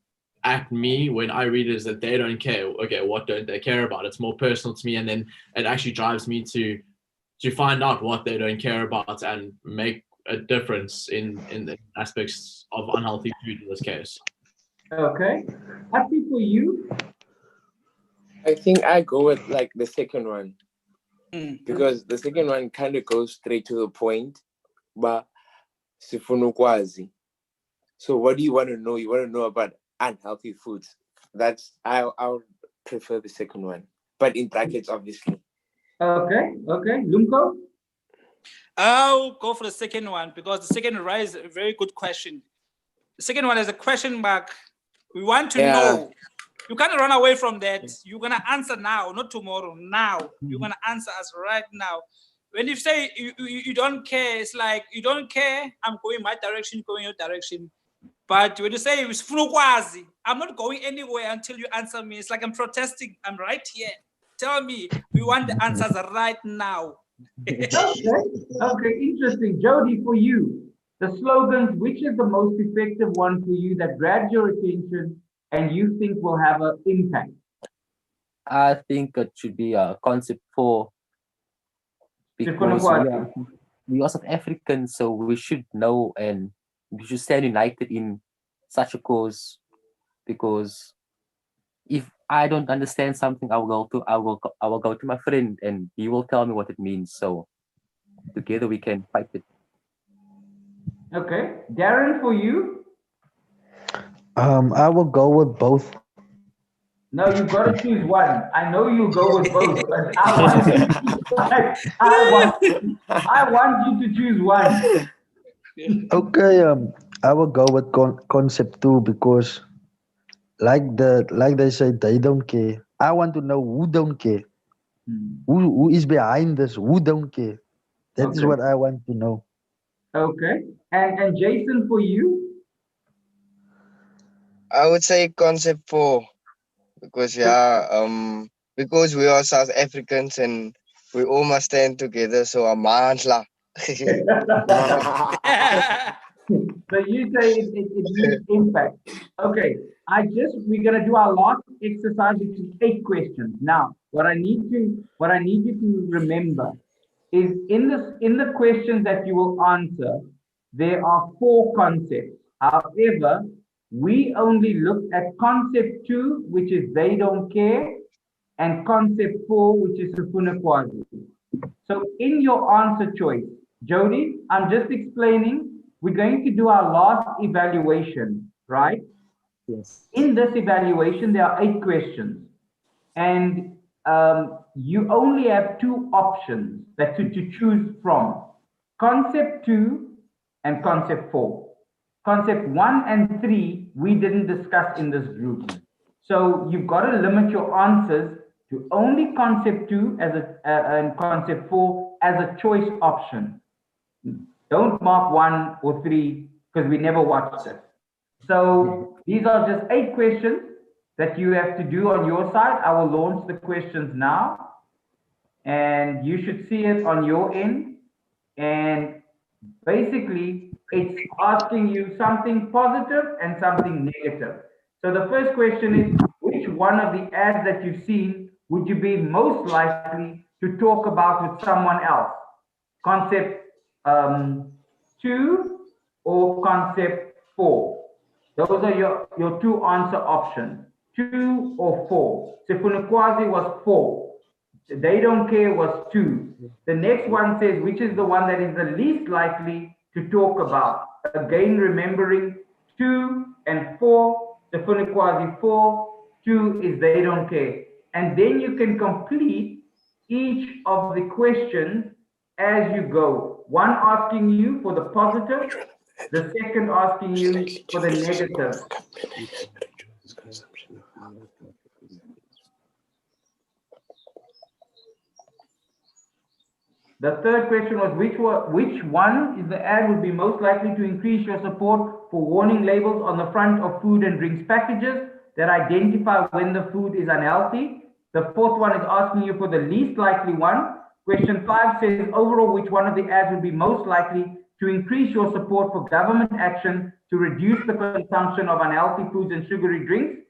at me. When I read it, is that they don't care. Okay, what don't they care about? It's more personal to me, and then it actually drives me to find out what they don't care about and make a difference in the aspects of unhealthy food in this case. Okay. Happy for you? I think I go with like the second one. Because the second one kind of goes straight to the point, but Sifunukwazi. So what do you want to know? You want to know about unhealthy foods. I would prefer the second one, but in brackets, obviously. Okay. Lumko? I'll go for the second one because the second raises a very good question. The second one is a question mark. We want to know. You can't run away from that. You're gonna answer now, not tomorrow. Now you're gonna answer us right now. When you say you don't care, it's like you don't care. I'm going my direction, going your direction. But when you say it's Fulukwazi, I'm not going anywhere until you answer me. It's like I'm protesting. I'm right here. Tell me, we want the answers right now. Okay, interesting. Jody, for you, the slogans, which is the most effective one for you that grabs your attention and you think will have an impact? I think it should be a concept for because we are South Africans, so we should know and we should stand united in such a cause. Because if I don't understand something, I will go to my friend and he will tell me what it means. So together we can fight it. Okay, Darren, for you? I will go with both. No, you've got to choose one. I know you'll go with both, but I want you to choose one. Okay, I will go with concept 2 because like they say, they don't care. I want to know who don't care. Who is behind this? Who don't care? That is what I want to know. Okay. And Jason, for you? I would say concept 4 because because we are South Africans and we all must stand together. So amandla. So you say it needs impact. Okay, we're gonna do our last exercise, which is 8 questions. Now, what I need you to remember is in the questions that you will answer, there are 4 concepts. However, we only looked at concept 2, which is they don't care, and concept 4, which is Sifuna Kwazi. So in your answer choice, Jody, I'm just explaining, we're going to do our last evaluation, right? Yes. In this evaluation, there are 8 questions. And you only have 2 options to choose from. Concept 2 and concept 4. Concept 1 and 3, we didn't discuss in this group. So you've got to limit your answers to only concept 2 and concept 4 as a choice option. Don't mark 1 or 3 because we never watched it. So these are just 8 questions that you have to do on your side. I will launch the questions now and you should see it on your end. And basically it's asking you something positive and something negative. So the first question is, which one of the ads that you've seen would you be most likely to talk about with someone else? Concept 2 or concept 4? Those are your 2 answer options, 2 or 4. Sifuna Kwazi was 4. They don't care was 2. The next one says, which is the one that is the least likely to talk about? Again, remembering 2 and 4, Sifuna Kwazi 4, 2 is they don't care. And then you can complete each of the questions as you go. One asking you for the positive, the second asking you for the negative. The third question was, which one is the ad would be most likely to increase your support for warning labels on the front of food and drinks packages that identify when the food is unhealthy? The fourth one is asking you for the least likely one. Question 5 says, overall, which one of the ads would be most likely to increase your support for government action to reduce the consumption of unhealthy foods and sugary drinks?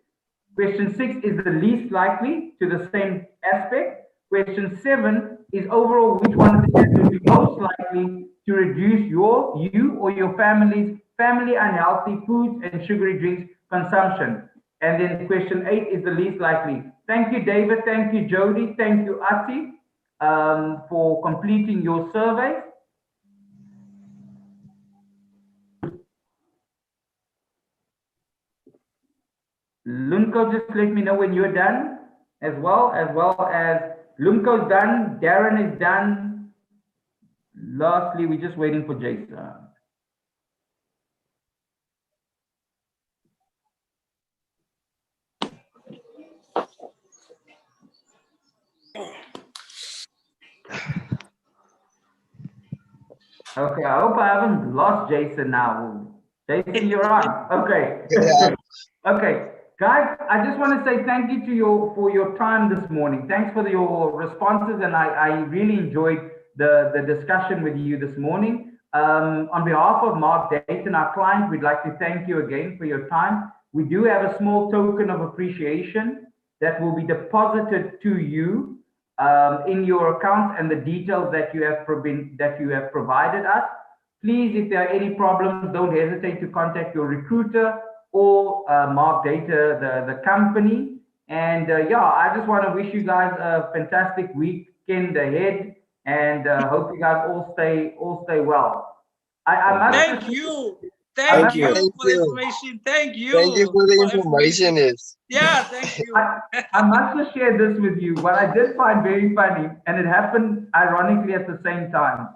Question 6 is the least likely to the same aspect. Question 7 is overall, which one of the ads would be most likely to reduce you or your family's unhealthy foods and sugary drinks consumption? And then question 8 is the least likely. Thank you, David. Thank you, Jody. Thank you, Ati, for completing your survey. Lunko, just let me know when you're done, as well as Lunko's done, Darren is done. Lastly, we're just waiting for Jason. Okay, I hope I haven't lost Jason now. Jason, you're on. Okay. Yeah. Okay. Guys, I just want to say thank you for your time this morning. Thanks for your responses, and I really enjoyed the discussion with you this morning. On behalf of Mark Dayton, our client, we'd like to thank you again for your time. We do have a small token of appreciation that will be deposited to you in your account and the details that you have provided us. Please, if there are any problems, don't hesitate to contact your recruiter or Mark Data, the company. And yeah, I just want to wish you guys a fantastic weekend ahead, and hope you guys all stay well. I must Thank you. Thank you Thank for the you. information. Thank you. Thank you for the for information. Is Yeah, thank you. I must just share this with you. What I did find very funny, and it happened ironically at the same time.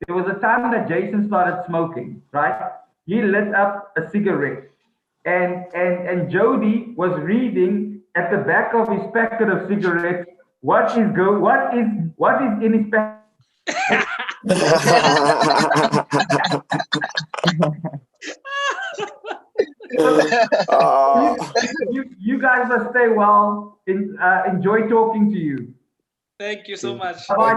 There was a time that Jason started smoking, right? He lit up a cigarette, and Jody was reading at the back of his packet of cigarettes what is in his packet. You guys must stay well. Enjoy talking to you. Thank you so much. Bye-bye.